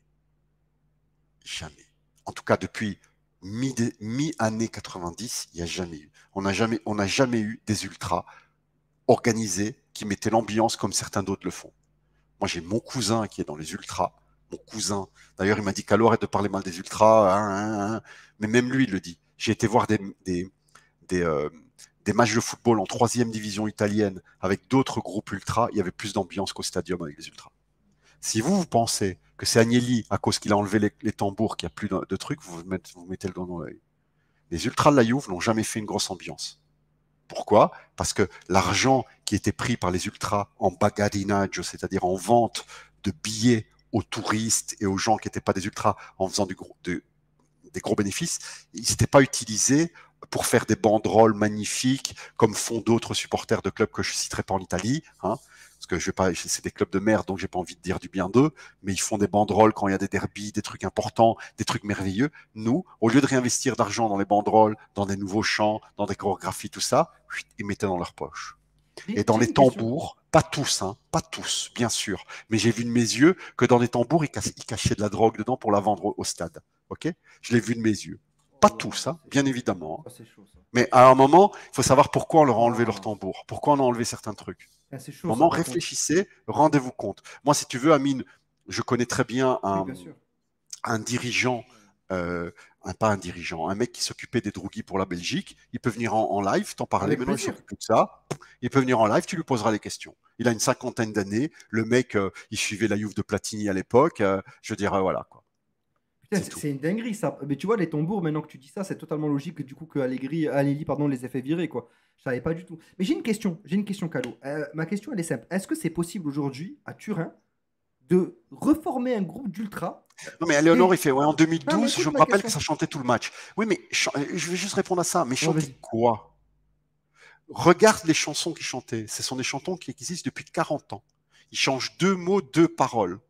Jamais. En tout cas, depuis mi-année 90, il n'y a jamais eu. On n'a jamais eu des ultras organisés qui mettaient l'ambiance comme certains d'autres le font. Moi, j'ai mon cousin qui est dans les ultras. Mon cousin, d'ailleurs, il m'a dit qu'alors arrête de parler mal des ultras. Mais même lui, il le dit. J'ai été voir des, euh, des matchs de football en troisième division italienne avec d'autres groupes ultras. Il y avait plus d'ambiance qu'au stadium avec les ultras. Si vous pensez que c'est Agnelli, à cause qu'il a enlevé les tambours, qu'il n'y a plus de trucs, vous mettez le doigt dans l'œil. Les ultras de la Juve n'ont jamais fait une grosse ambiance. Pourquoi? Parce que l'argent qui était pris par les ultras en bagadinage, c'est-à-dire en vente de billets aux touristes et aux gens qui n'étaient pas des ultras en faisant des gros bénéfices, il n'était pas utilisé pour faire des banderoles magnifiques comme font d'autres supporters de clubs que je ne citerai pas en Italie, hein, parce que je vais pas, c'est des clubs de merde, donc j'ai pas envie de dire du bien d'eux, mais ils font des banderoles quand il y a des derbies, des trucs importants, des trucs merveilleux. Nous, au lieu de réinvestir d'argent dans les banderoles, dans des nouveaux chants, dans des chorégraphies, tout ça, ils mettaient dans leur poche. Et dans J'ai les une question. tambours, pas tous, hein, pas tous, bien sûr, mais j'ai vu de mes yeux que dans les tambours, ils cachaient de la drogue dedans pour la vendre au stade. Ok? Je l'ai vu de mes yeux. Pas Oh là tous, là, hein, c'est bien chaud. évidemment. Ça, c'est chaud, ça. Mais à un moment, il faut savoir pourquoi on leur a enlevé leur Ah, tambour, pourquoi on a enlevé certains trucs. ah, c'est chaud, ça, Moment, par contre. réfléchissez, rendez-vous compte. Moi, si tu veux, Amine, je connais très bien Oui, bien sûr. un dirigeant, pas un dirigeant, un mec qui s'occupait des droguis pour la Belgique. Il peut venir en live, t'en parler. Avec Maintenant, il plaisir. s'occupe de ça. Il peut venir en live, tu lui poseras les questions. Il a une cinquantaine d'années. Le mec, il suivait la Juve de Platini à l'époque. Je veux dire, voilà, quoi. Putain, C'est tout. c'est une dinguerie, ça. Mais tu vois, les tambours, maintenant que tu dis ça, c'est totalement logique, du coup, que Allegri, pardon, les ait fait virer, quoi. Je savais pas du tout. Mais j'ai une question, Calo. Ma question, elle est simple. Est-ce que c'est possible aujourd'hui, à Turin, de reformer un groupe d'ultra? Non, mais Eleonore, il Et... fait, ouais, en Non, mais 2012, je écoute me ma rappelle que question. ça chantait tout le match. Oui, mais je vais juste répondre à ça. Mais Ouais, chanter vas-y. quoi? Regarde les chansons qu'ils chantaient. Ce sont des chansons qui existent depuis 40 ans. Ils changent deux mots, deux paroles.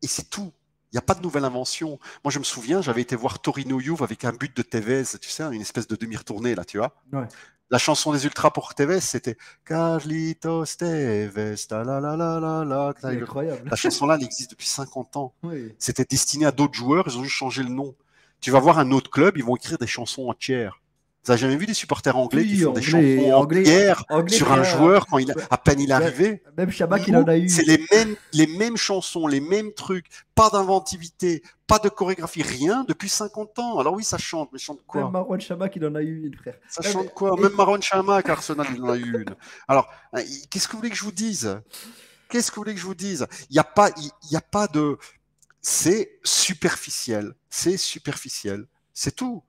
Et c'est tout. Il n'y a pas de nouvelle invention. Moi, je me souviens, j'avais été voir Torino Juve avec un but de Tevez, tu sais, une espèce de demi-retournée, là, tu vois. Ouais. La chanson des Ultras pour Tevez, c'était Carlitos Tevez, ta la la la la la. C'est incroyable. La chanson-là, elle existe depuis 50 ans. Oui. C'était destiné à d'autres joueurs, ils ont juste changé le nom. Tu vas voir un autre club, ils vont écrire des chansons entières. Vous n'avez jamais vu des supporters anglais qui Oui, font des chansons anglais, entières anglais, sur un frère. joueur quand à peine il est Même, arrivé? même Shabak, il en Nous, a c'est eu. les mêmes chansons, les mêmes trucs, pas d'inventivité, pas de chorégraphie, rien depuis 50 ans. Alors oui, ça chante, mais chante Même quoi? Marwan Shabak, il en a eu une, frère. Ça Ouais, chante quoi? mais Même écoute, Marouane Chamakh, Arsenal, il en a eu une. Alors, qu'est-ce que vous voulez que je vous dise? Qu'est-ce que vous voulez que je vous dise? Il y a pas de. C'est superficiel. C'est superficiel. C'est tout.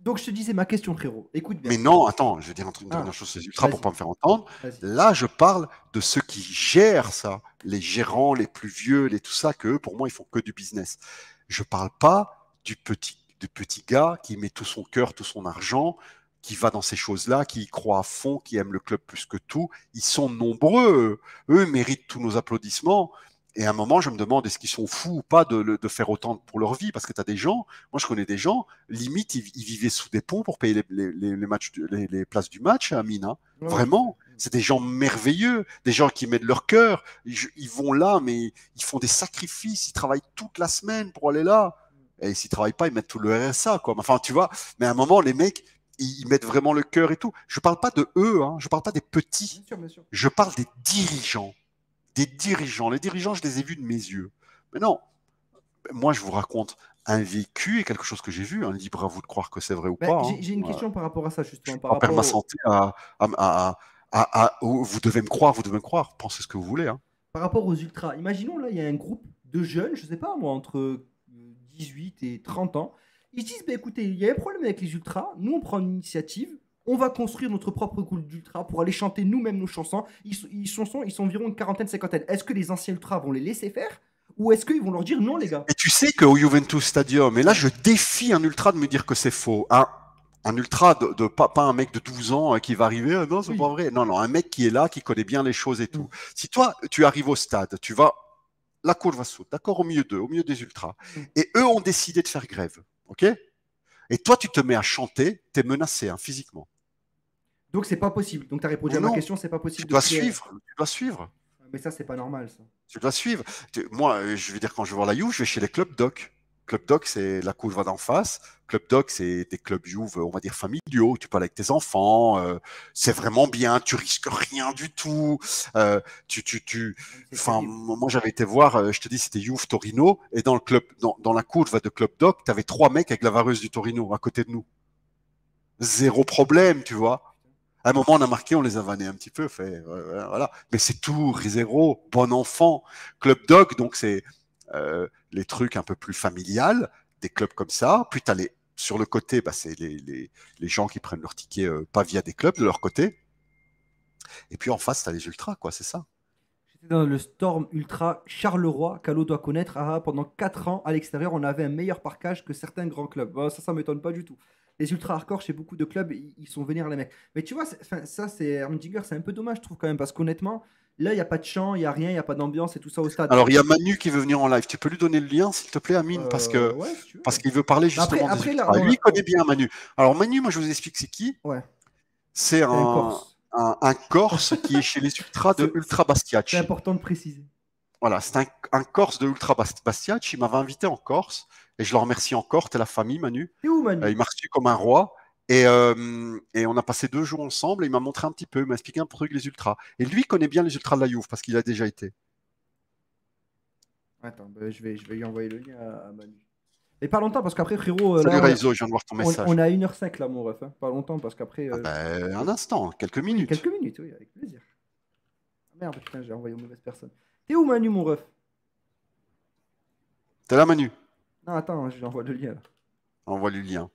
donc je te disais ma question, frérot. Écoute bien. Mais non, attends, je vais dire une Ah, dernière chose sur les ultras pour vas-y, pas me faire entendre. vas-y. Là, je parle de ceux qui gèrent ça, les gérants, les plus vieux, les tout ça, que eux, pour moi, ils font que du business. Je parle pas du petit gars qui met tout son cœur, tout son argent, qui va dans ces choses-là, qui y croit à fond, qui aime le club plus que tout. Ils sont nombreux. Eux méritent tous nos applaudissements. Et à un moment, je me demande, est-ce qu'ils sont fous ou pas de faire autant pour leur vie? Parce que tu as des gens, moi je connais des gens, limite, ils vivaient sous des ponts pour payer les matchs, les places du match à Mina. Ouais, ouais, je sais. Vraiment, c'est des gens merveilleux, des gens qui mettent leur cœur. Ils vont là, mais ils font des sacrifices, ils travaillent toute la semaine pour aller là. Et s'ils travaillent pas, ils mettent tout le RSA, quoi. Enfin, tu vois, mais à un moment, les mecs, ils mettent vraiment le cœur et tout. Je parle pas de eux, hein, je parle pas des petits, Bien sûr, bien sûr. je parle des dirigeants. Des dirigeants. Les dirigeants, je les ai vus de mes yeux. Mais non, moi, je vous raconte un vécu et quelque chose que j'ai vu. Hein. Libre à vous de croire que c'est vrai ou Ben, pas. j'ai Hein. j'ai une question par rapport à ça, justement, par Pas perdre rapport ma au... santé vous devez me croire, vous devez me croire. Pensez ce que vous voulez. Hein. par rapport aux ultras, imaginons là, il y a un groupe de jeunes, je sais pas moi, entre 18 et 30 ans. Ils se disent, bah, écoutez, il y a un problème avec les ultras, nous on prend une initiative, on va construire notre propre groupe d'ultras pour aller chanter nous-mêmes nos chansons. Ils sont environ une quarantaine, cinquantaine. Est-ce que les anciens ultras vont les laisser faire ou est-ce qu'ils vont leur dire non, les gars? Et tu sais qu'au Juventus Stadium, et là je défie un ultra de me dire que c'est faux. Un ultra pas un mec de 12 ans qui va arriver, non, c'est Oui. pas vrai. Non, non, un mec qui est là, qui connaît bien les choses et tout. Si toi, tu arrives au stade, tu vas, la cour va sauter, d'accord, au milieu d'eux, au milieu des ultras. Et eux ont décidé de faire grève, ok? Et toi, tu te mets à chanter, t'es menacé, hein, physiquement. Donc c'est pas possible. Donc tu as répondu à ma Non, question, c'est pas tu possible de dois crier. suivre, tu dois suivre. Mais ça, c'est pas normal, ça. Tu dois suivre. Moi, je veux dire, quand je vais voir la Juve, je vais chez les clubs doc. Club doc, c'est la cour d'en face. Club doc, c'est des clubs Juve, on va dire familiaux. Tu parles avec tes enfants. C'est vraiment bien. Tu risques rien du tout. Enfin, moi, j'avais été voir. Je te dis, c'était Juve Torino. Et dans le club, dans la cour de club doc, t'avais 3 mecs avec la vareuse du Torino à côté de nous. Zéro problème, tu vois. À un moment, on a marqué, on les a vannés un petit peu, voilà. Mais c'est tout, zéro, bon enfant. Club Dog, donc c'est les trucs un peu plus familiales, des clubs comme ça. Puis t'as sur le côté, bah, c'est les gens qui prennent leur ticket pas via des clubs de leur côté. Et puis en face, t'as les ultras, quoi, c'est ça. J'étais dans le Storm Ultra Charleroi, qu'Allo doit connaître. Pendant 4 ans, à l'extérieur, on avait un meilleur parquage que certains grands clubs. Ça m'étonne pas du tout. Les ultra hardcore, chez beaucoup de clubs, ils sont vénères, les mecs. Mais tu vois, ça, c'est Ermdinger, c'est un peu dommage, je trouve, quand même, parce qu'honnêtement, là, il n'y a pas de chant, il n'y a rien, il n'y a pas d'ambiance et tout ça au stade. Alors, il y a Manu qui veut venir en live. Tu peux lui donner le lien, s'il te plaît, Amine, Ouais, si tu veux. parce qu'il veut parler justement Après, des là, ultras. Lui, il connaît bien Manu. Alors, Manu, moi, je vous explique c'est qui. Ouais. C'est un Corse. Un Corse qui est chez les ultras de Ultra Bastiaci. C'est important de préciser. Voilà, c'est un Corse de Ultra Bastiaci. Il m'avait invité en Corse et je le remercie encore. T'es la famille, Manu. T'es où, Manu? Il m'a reçu comme un roi et on a passé 2 jours ensemble et il m'a montré un petit peu, il m'a expliqué un peu les ultras. Et lui, il connaît bien les ultras de la Juve parce qu'il a déjà été. Attends, je vais lui envoyer le lien à Manu. Mais pas longtemps, parce qu'après, frérot. Salut Là, Raizo, je viens de voir ton message. On a 1h05 là, mon ref. Hein. Pas longtemps, parce qu'après. Un instant, quelques minutes. Quelques minutes, oui, avec plaisir. Merde, putain, j'ai envoyé aux mauvaises personnes. T'es où, Manu, mon ref? T'es là, Manu? Non, attends, je lui envoie le lien là. Envoie le lien.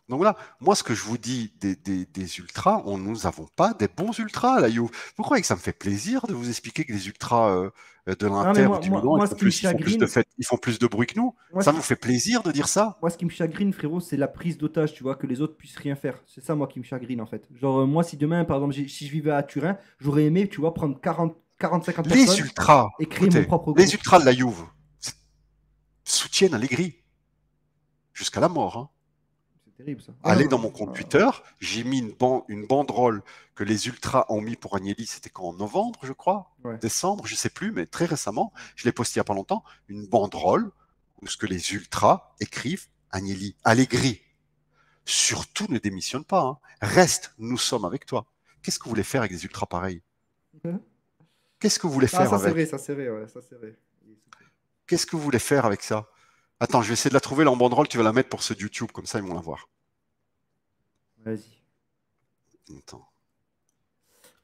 Donc là, moi, ce que je vous dis des ultras, nous n'avons pas des bons ultras à la Juve. Vous croyez que ça me fait plaisir de vous expliquer que les ultras de l'Inter ou du Milan, ils font plus de bruit que nous? Ça vous fait plaisir de dire ça? Moi, ce qui me chagrine, frérot, c'est la prise d'otage, tu vois, que les autres puissent rien faire. C'est ça, moi, qui me chagrine, en fait. Genre, moi, si demain, par exemple, si je vivais à Turin, j'aurais aimé, tu vois, prendre 40, 50 personnes les ultras, et créer mon propre groupe. Les ultras de la Juve soutiennent Allegri jusqu'à la mort, hein. Terrible, ça. Allez dans mon compte Twitter, j'ai mis une banderole que les ultras ont mis pour Agnelli, c'était quand, en novembre, je crois, décembre, je sais plus, mais très récemment, je l'ai posté il n'y a pas longtemps, une banderole où ce que les ultras écrivent Agnelli, Allegri. Surtout ne démissionne pas, hein. Reste, nous sommes avec toi. Qu'est-ce que vous voulez faire avec des ultras pareils? Qu'est-ce que vous voulez faire avec? Ça c'est vrai, ça c'est vrai. Qu'est-ce que vous voulez faire avec ça? Attends, je vais essayer de la trouver, là, en banderole, tu vas la mettre pour ceux de YouTube, comme ça ils vont la voir. Vas-y. Attends.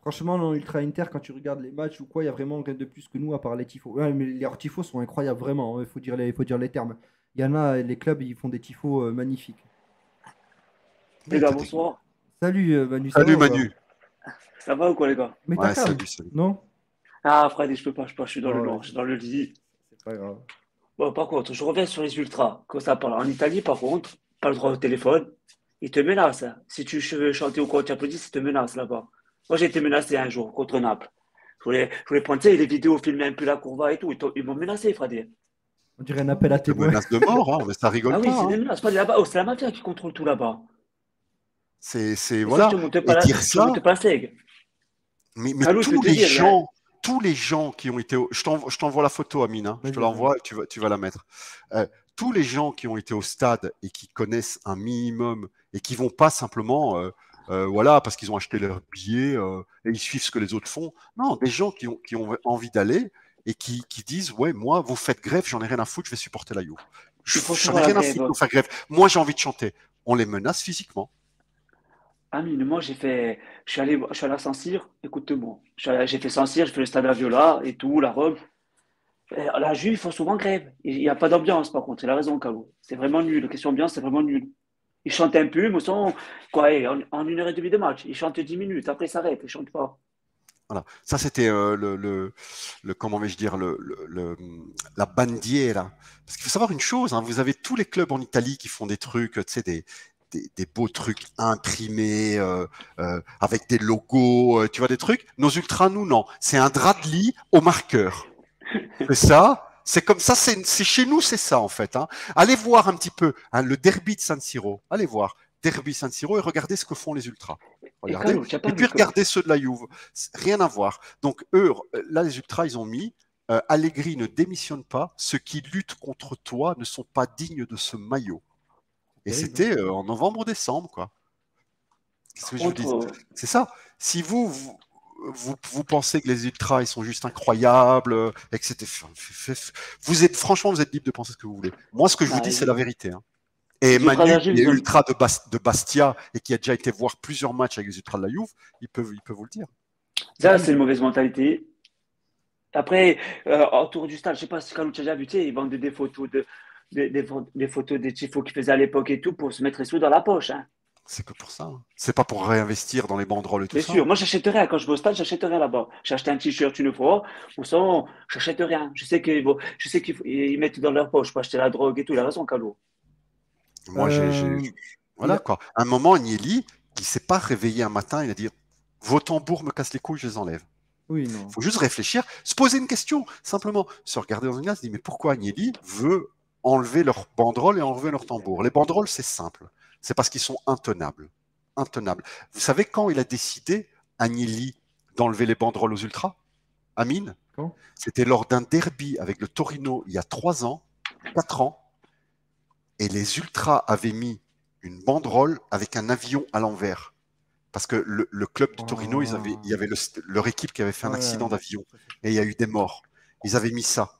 Franchement, dans Ultra Inter, quand tu regardes les matchs ou quoi, il y a vraiment rien de plus que nous à part les tifos. Ouais, mais les tifos sont incroyables, vraiment. Il faut dire les termes. Il y en a, les clubs, ils font des tifos magnifiques. Les gars, bonsoir. Salut Manu. Salut Manu. Ça va ou quoi, les gars? Mais ouais, salut. Non? Ah, Freddy, je peux pas, je suis dans le noir, je suis dans le lit. C'est pas grave. Bon, par contre, je reviens sur les ultras. Quand ça parle en Italie, par contre, pas le droit au téléphone. Ils te menacent. Hein. Si tu veux chanter ou quoi, tu applaudis, ils te menacent là-bas. Moi, j'ai été menacé un jour contre Naples. Je voulais prendre les vidéos, filmer un peu la courva et tout. Ils m'ont menacé, Freddy. On dirait un appel à témoins. Menace de mort, hein, mais ça rigole pas. Ah oui, c'est des menaces. Pas là-bas. Oh, c'est la mafia qui contrôle tout là-bas. C'est voilà. Et dire ça. Mais tous les gens qui ont été, je t'envoie la photo, Amine, hein, je te l'envoie et tu vas la mettre. Tous les gens qui ont été au stade et qui connaissent un minimum et qui vont pas simplement, voilà, parce qu'ils ont acheté leur billet et ils suivent ce que les autres font. Non, des gens qui ont envie d'aller et qui disent, ouais, moi, vous faites grève, j'en ai rien à foutre, je vais supporter la Juve. J'en ai rien à foutre de faire grève. Moi, j'ai envie de chanter. On les menace physiquement. Amine, moi, je suis allé à Saint-Cyr, écoute-moi. J'ai fait Saint-Cyr, j'ai fait le stade à Viola et tout, la Rome. La Juve, ils font souvent grève. Il n'y a pas d'ambiance, par contre. Il a raison, Calo. C'est vraiment nul. La question ambiance, c'est vraiment nul. Ils chantent un peu, mais sont, quoi, en 1 heure et demie de match. Ils chantent 10 minutes, après ils s'arrêtent, ils chantent pas. Voilà. Ça, c'était comment vais-je dire, la bandiera. Parce qu'il faut savoir une chose, hein, vous avez tous les clubs en Italie qui font des trucs, tu sais, des beaux trucs imprimés, avec des logos, tu vois, des trucs. Nos ultras, nous, non. C'est un drap de lit au marqueur. C'est ça. C'est comme ça, c'est chez nous, c'est ça en fait. Hein. Allez voir un petit peu hein, le derby de San Siro. Allez voir derby San Siro et regardez ce que font les ultras. Et Regardez. Calo, tu n'as pas Et puis vu regardez ceux de la Juve. Rien à voir. Donc eux, là les ultras, ils ont mis Allegri ne démissionne pas. Ceux qui luttent contre toi ne sont pas dignes de ce maillot. Et Terrible. c'était en novembre-décembre, quoi. Qu'est-ce que je vous dis? contre. C'est ça. Si vous pensez que les ultras ils sont juste incroyables et que c'était vous êtes franchement vous êtes libre de penser ce que vous voulez. Moi ce que je vous Bah, dis c'est la vérité. Hein. Et les ultras de Manu la qui Juve, est ils ont. ultra de Bastia et qui a déjà été voir plusieurs matchs avec les ultras de la Juve, il peut vous le dire. Ça, c'est une mauvaise mentalité. Après, autour du stade, je sais pas si Calo, tu as déjà vu, tu sais, ils vendent des photos des photos des tifos qu'ils faisaient à l'époque et tout pour se mettre les sous dans la poche. Hein. C'est que pour ça. Hein. C'est pas pour réinvestir dans les banderoles et tout Bien ça. sûr, moi j'achète rien. Quand je vais au stade, j'achète rien là-bas. J'ai acheté un t-shirt une fois, ou sans, j'achète rien. Je sais qu'ils mettent dans leur poche pour acheter la drogue et tout. Il a raison, Calo. Moi Il voilà a- quoi. À un moment Agnelli, il s'est pas réveillé un matin, il a dit vos tambours me cassent les couilles, je les enlève. Oui, Il non. faut juste réfléchir, se poser une question, simplement se regarder dans une glace, se dire mais pourquoi Agnelli veut enlever leurs banderoles et enlever leurs tambours? Les banderoles, c'est simple, c'est parce qu'ils sont intenables. Intenables. Vous savez quand il a décidé, Agnelli, d'enlever les banderoles aux ultras? Amine? Quand? C'était lors d'un derby avec le Torino il y a 3 ans, 4 ans, et les ultras avaient mis une banderole avec un avion à l'envers. Parce que le club de Torino, il y avait leur équipe qui avait fait un accident d'avion et il y a eu des morts. Ils avaient mis ça.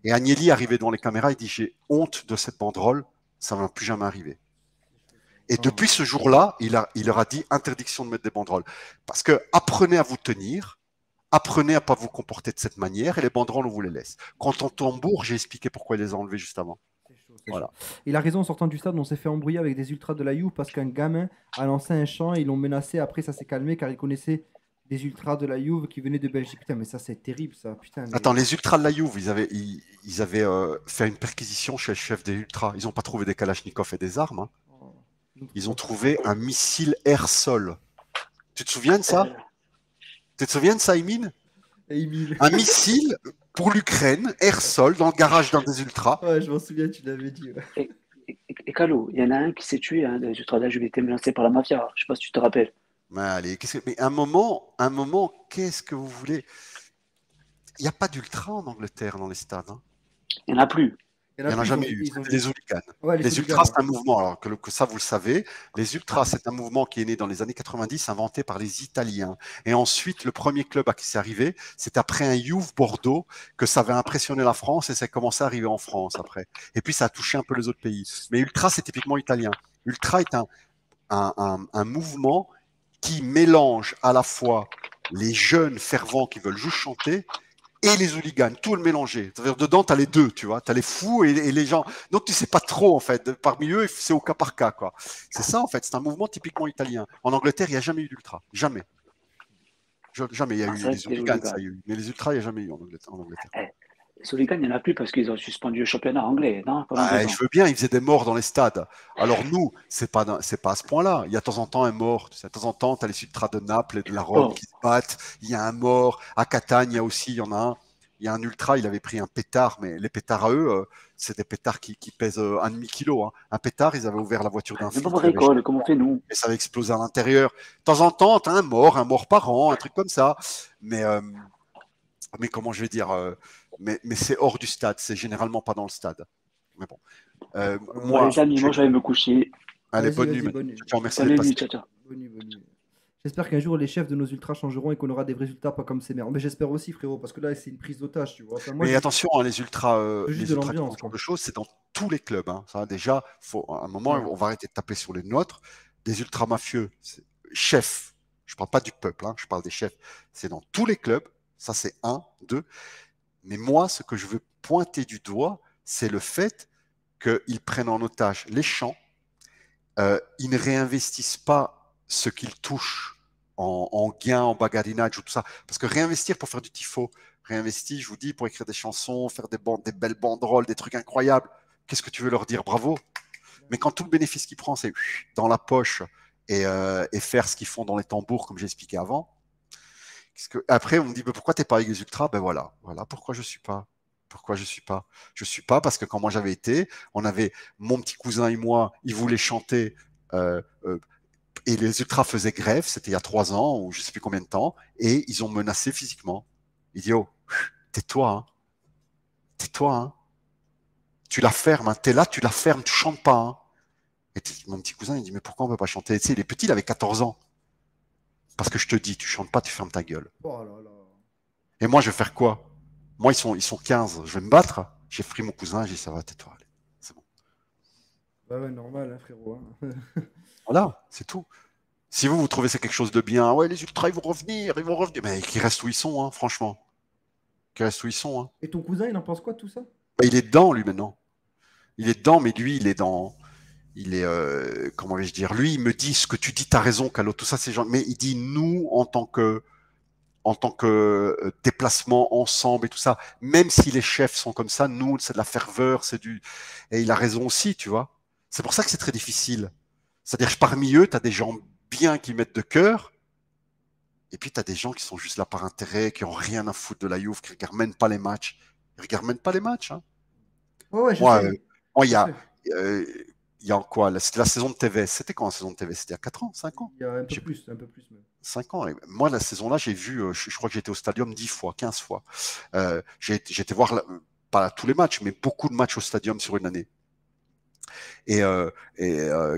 Et Agnelli arrivait devant les caméras, il dit j'ai honte de cette banderole, ça ne va plus jamais arriver. Et depuis ce jour-là, il leur a dit interdiction de mettre des banderoles. Parce que apprenez à vous tenir, apprenez à ne pas vous comporter de cette manière et les banderoles, on vous les laisse. Quand on tambour, j'ai expliqué pourquoi il les a enlevés juste avant. Voilà. Il a raison, en sortant du stade, on s'est fait embrouiller avec des ultras de la Juve parce qu'un gamin a lancé un chant et ils l'ont menacé. Après, ça s'est calmé car il connaissait des ultras de la Juve qui venaient de Belgique. Putain, mais ça, c'est terrible, ça. Putain, mais... Attends, les ultras de la Juve, ils avaient fait une perquisition chez le chef des ultras. Ils n'ont pas trouvé des kalachnikovs et des armes. Hein. Ils ont trouvé un missile air-sol. Tu te souviens de ça? Tu te souviens de ça, Emine? Un missile pour l'Ukraine, air-sol, dans le garage d'un des ultras. Ouais, je m'en souviens, tu l'avais dit. Ouais. Et Calo, il y en a un qui s'est tué, hein, des ultras de la Juve, il était menacé par la mafia. Je sais pas si tu te rappelles. Mais allez, mais un moment, qu'est-ce que vous voulez? Il n'y a pas d'ultra en Angleterre dans les stades. Hein. Il n'y en a plus. Il n'y en a jamais eu. Les hooligans. Ouais, les ultras, c'est un mouvement, alors que ça, vous le savez. Les ultras, c'est un mouvement qui est né dans les années 90, inventé par les Italiens. Et ensuite, le premier club à qui c'est arrivé, c'est après un Juve Bordeaux que ça avait impressionné la France et ça a commencé à arriver en France après. Et puis, ça a touché un peu les autres pays. Mais ultra, c'est typiquement italien. Ultra est un mouvement qui mélange à la fois les jeunes fervents qui veulent juste chanter et les hooligans, tout le mélangé. C'est-à-dire dedans, tu as les deux, tu vois. Tu as les fous et les gens. Donc, tu sais pas trop, en fait. Parmi eux, c'est au cas par cas, quoi. C'est ça, en fait. C'est un mouvement typiquement italien. En Angleterre, il n'y a jamais eu d'ultra. Jamais. Jamais. Il y a eu les hooligans, ça y a eu. Mais les ultras, il n'y a jamais eu en Angleterre. Les hooligans, il n'y en a plus parce qu'ils ont suspendu le championnat anglais. Non, je veux bien, ils faisaient des morts dans les stades. Alors nous, c'est pas à ce point-là. Il y a de temps en temps un mort. Tu sais, de temps en temps, tu as les ultras de Naples et de la Rome qui se battent. Il y a un mort. À Catane, il y a aussi, il y en a un. Il y a un ultra, il avait pris un pétard, mais les pétards à eux, c'est des pétards qui pèsent 1,5 kg. Hein. Un pétard, ils avaient ouvert la voiture d'un flic. Mais pas récolte, comment on fait nous? Et ça avait explosé à l'intérieur. De temps en temps, tu as un mort par an, un truc comme ça. Mais comment je vais dire mais c'est hors du stade, c'est généralement pas dans le stade. Mais bon. Moi, les amis, moi, je vais me coucher. Allez, bonne nuit. Ciao, merci d'être passé. Bonne nuit. J'espère qu'un jour les chefs de nos ultras changeront et qu'on aura des résultats pas comme ces merdes. Mais j'espère aussi, frérot, parce que là, c'est une prise d'otage, tu vois. Enfin, moi, mais attention, hein, les ultras, les ultras ce genre de choses, c'est dans tous les clubs. Hein. Ça, déjà, à un moment, on va arrêter de taper sur les nôtres. Des ultras mafieux, chefs, je ne parle pas du peuple, hein, je parle des chefs, c'est dans tous les clubs, ça c'est un, deux. Mais moi, ce que je veux pointer du doigt, c'est le fait qu'ils prennent en otage les champs, ils ne réinvestissent pas ce qu'ils touchent en gains, en bagarinage ou tout ça. Parce que réinvestir pour faire du tifo, réinvestir, je vous dis, pour écrire des chansons, faire des belles banderoles, des trucs incroyables, qu'est-ce que tu veux leur dire? Bravo. Mais quand tout le bénéfice qu'ils prennent, c'est dans la poche et faire ce qu'ils font dans les tambours, comme j'ai expliqué avant. Après, on me dit, mais pourquoi tu n'es pas avec les ultras? Ben voilà pourquoi je ne suis pas. Pourquoi je ne suis pas? Je ne suis pas parce que quand moi j'avais été, on avait mon petit cousin et moi, ils voulaient chanter et les ultras faisaient grève, c'était il y a 3 ans ou je ne sais plus combien de temps, et ils ont menacé physiquement. Ils disent, oh, tais-toi, hein. Tais-toi, hein. Tu la fermes, hein. T'es là, tu la fermes, tu chantes pas, hein. Et mon petit cousin, il dit, mais pourquoi on ne peut pas chanter? Tu sais, il est petit, il avait 14 ans. Parce que je te dis, tu chantes pas, tu fermes ta gueule. Oh là là. Et moi, je vais faire quoi? Moi, ils sont 15. Je vais me battre. J'ai pris mon cousin, j'ai dit, ça va, tais-toi, allez. C'est bon. Ouais, normal, hein, frérot. Hein. Voilà, c'est tout. Si vous trouvez c'est quelque chose de bien, ouais, les ultras, ils vont revenir. Mais qu'ils restent où ils sont, hein, franchement. Qu'ils restent où ils sont, hein. Et ton cousin, il en pense quoi de tout ça? Bah, il est dedans, lui, maintenant. Il est dedans, mais lui, comment vais-je dire? Lui, il me dit, ce que tu dis, t'as raison, Calo, tout ça, c'est genre, mais il dit, nous, en tant que déplacement ensemble et tout ça, même si les chefs sont comme ça, nous, c'est de la ferveur, et il a raison aussi, tu vois. C'est pour ça que c'est très difficile. C'est-à-dire que parmi eux, tu as des gens bien qui mettent de cœur, et puis tu as des gens qui sont juste là par intérêt, qui ont rien à foutre de la Juve, qui regardent même pas les matchs. Ils regardent même pas les matchs, hein. Ouais, je Moi, sais. moi, Je sais. il y a quoi? C'était la saison de TV. C'était quand la saison de TV? C'était il y a 4 ans, 5 ans? Il y a un Je peu sais plus même. 5 ans. Et moi, la saison-là, j'ai vu, je crois que j'étais au stadium 10 fois, 15 fois. J'ai été voir, pas tous les matchs, mais beaucoup de matchs au stadium sur une année. Et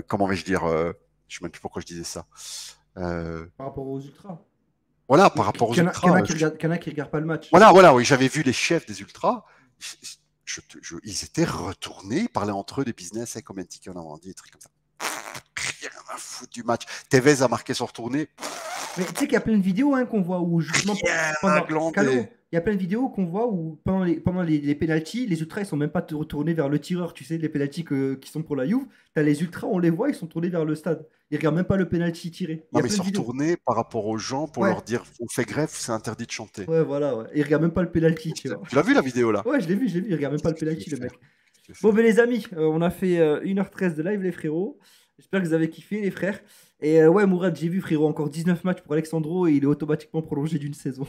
comment vais-je dire, je ne sais même plus pourquoi je disais ça. Par rapport aux ultras. Voilà, par rapport aux Qu'il y en ultras. a qui regardent pas le match. Voilà, oui, j'avais vu les chefs des ultras. Ils étaient retournés, ils parlaient entre eux des business, et combien de tickets on a vendu, des trucs comme ça. Rien à foutre du match. Tevez a marqué son retourné. Mais tu sais qu'il y a plein de vidéos hein, qu'on voit où justement Calo, il y a plein de vidéos qu'on voit où pendant les pénaltys, les ultras ils sont même pas retournés vers le tireur, tu sais, les pénaltys qui sont pour la Juve, t'as les ultras, on les voit, ils sont tournés vers le stade. Ils regardent même pas le pénalty tiré. Non, mais ils sont retournés par rapport aux gens pour leur dire on fait grève, c'est interdit de chanter. Ouais, voilà, ouais. Ils regardent même pas le pénalty, tu vois. Tu l'as vu la vidéo là? Ouais, je l'ai vu, ils regardent même pas le pénalty, le mec. Bon, ben les amis, on a fait 1h13 de live, les frérots. J'espère que vous avez kiffé, les frères. Et ouais, Mourad, j'ai vu, frérot, encore 19 matchs pour Alexandro et il est automatiquement prolongé d'une saison.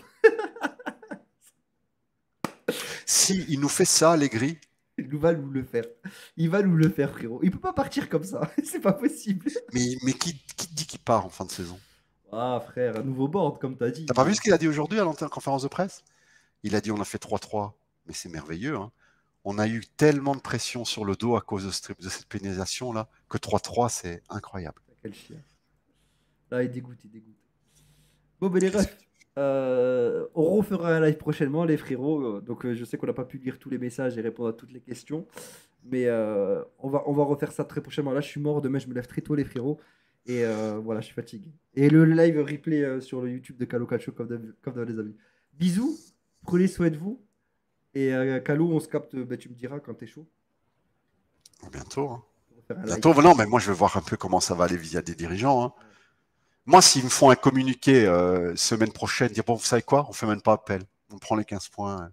Si il nous fait ça, Allegri. Il va nous le faire. Il va nous le faire, frérot. Il peut pas partir comme ça. C'est pas possible. Mais qui te dit qu'il part en fin de saison? Ah, frère, un nouveau board, comme t'as dit. T'as pas vu ce qu'il a dit aujourd'hui à la conférence de presse? Il a dit on a fait 3-3. Mais c'est merveilleux, hein. On a eu tellement de pression sur le dos à cause de cette pénalisation-là que 3-3, c'est incroyable. Quel chien. Là, il dégoûte. Bon, ben les refs, on refera un live prochainement, les frérots. Donc, je sais qu'on n'a pas pu lire tous les messages et répondre à toutes les questions. Mais on va refaire ça très prochainement. Là, je suis mort. Demain, je me lève très tôt, les frérots. Et voilà, je suis fatigué. Et le live replay sur le YouTube de Calo Calcio, comme dans les amis. Bisous. Prenez soin de vous. Et Calo, on se capte, ben, tu me diras quand t'es chaud. Bientôt. Hein. Bientôt, non, mais moi je veux voir un peu comment ça va aller via des dirigeants. Hein. Moi, s'ils me font un communiqué semaine prochaine, dire bon, vous savez quoi, on fait même pas appel. On prend les 15 points.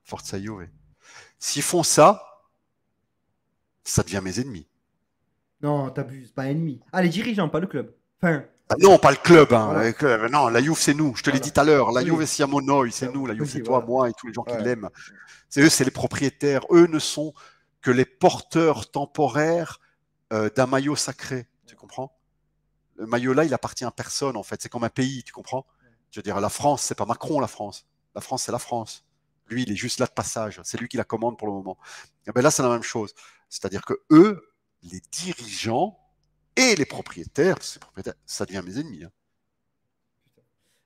Forza Juve. S'ils font ça, ça devient mes ennemis. Non, t'abuses, pas ennemi. Ah, les dirigeants, pas le club. Enfin. Non, pas le club. Hein. Voilà. Le club. Non, la Juve, c'est nous. Je te l'ai dit tout à l'heure. La Juve, c'est Siamonoi, c'est nous. La Juve, c'est toi, moi et tous les gens qui l'aiment. C'est eux, c'est les propriétaires. Eux ne sont que les porteurs temporaires d'un maillot sacré. Tu comprends? Le maillot-là, il appartient à personne, en fait. C'est comme un pays, tu comprends? Je veux dire, la France, c'est pas Macron, la France. La France, c'est la France. Lui, il est juste là de passage. C'est lui qui la commande pour le moment. Et ben là, c'est la même chose. C'est-à-dire que eux, les dirigeants, et les propriétaires, ça devient mes ennemis. Hein.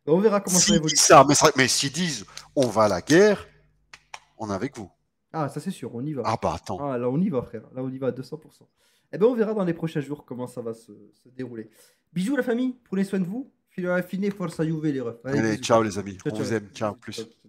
On verra comment ça évolue. Mais s'ils disent on va à la guerre, on est avec vous. Ah, ça c'est sûr, on y va. Ah bah attends. Ah, là on y va, frère. Là on y va à 200%. Eh ben, on verra dans les prochains jours comment ça va se dérouler. Bisous la famille, prenez soin de vous. Fine forza Juve les refs. Allez, Allez, bisous. ciao les amis, Ciao, on ciao. vous aime, ciao, Bisous, plus. ciao.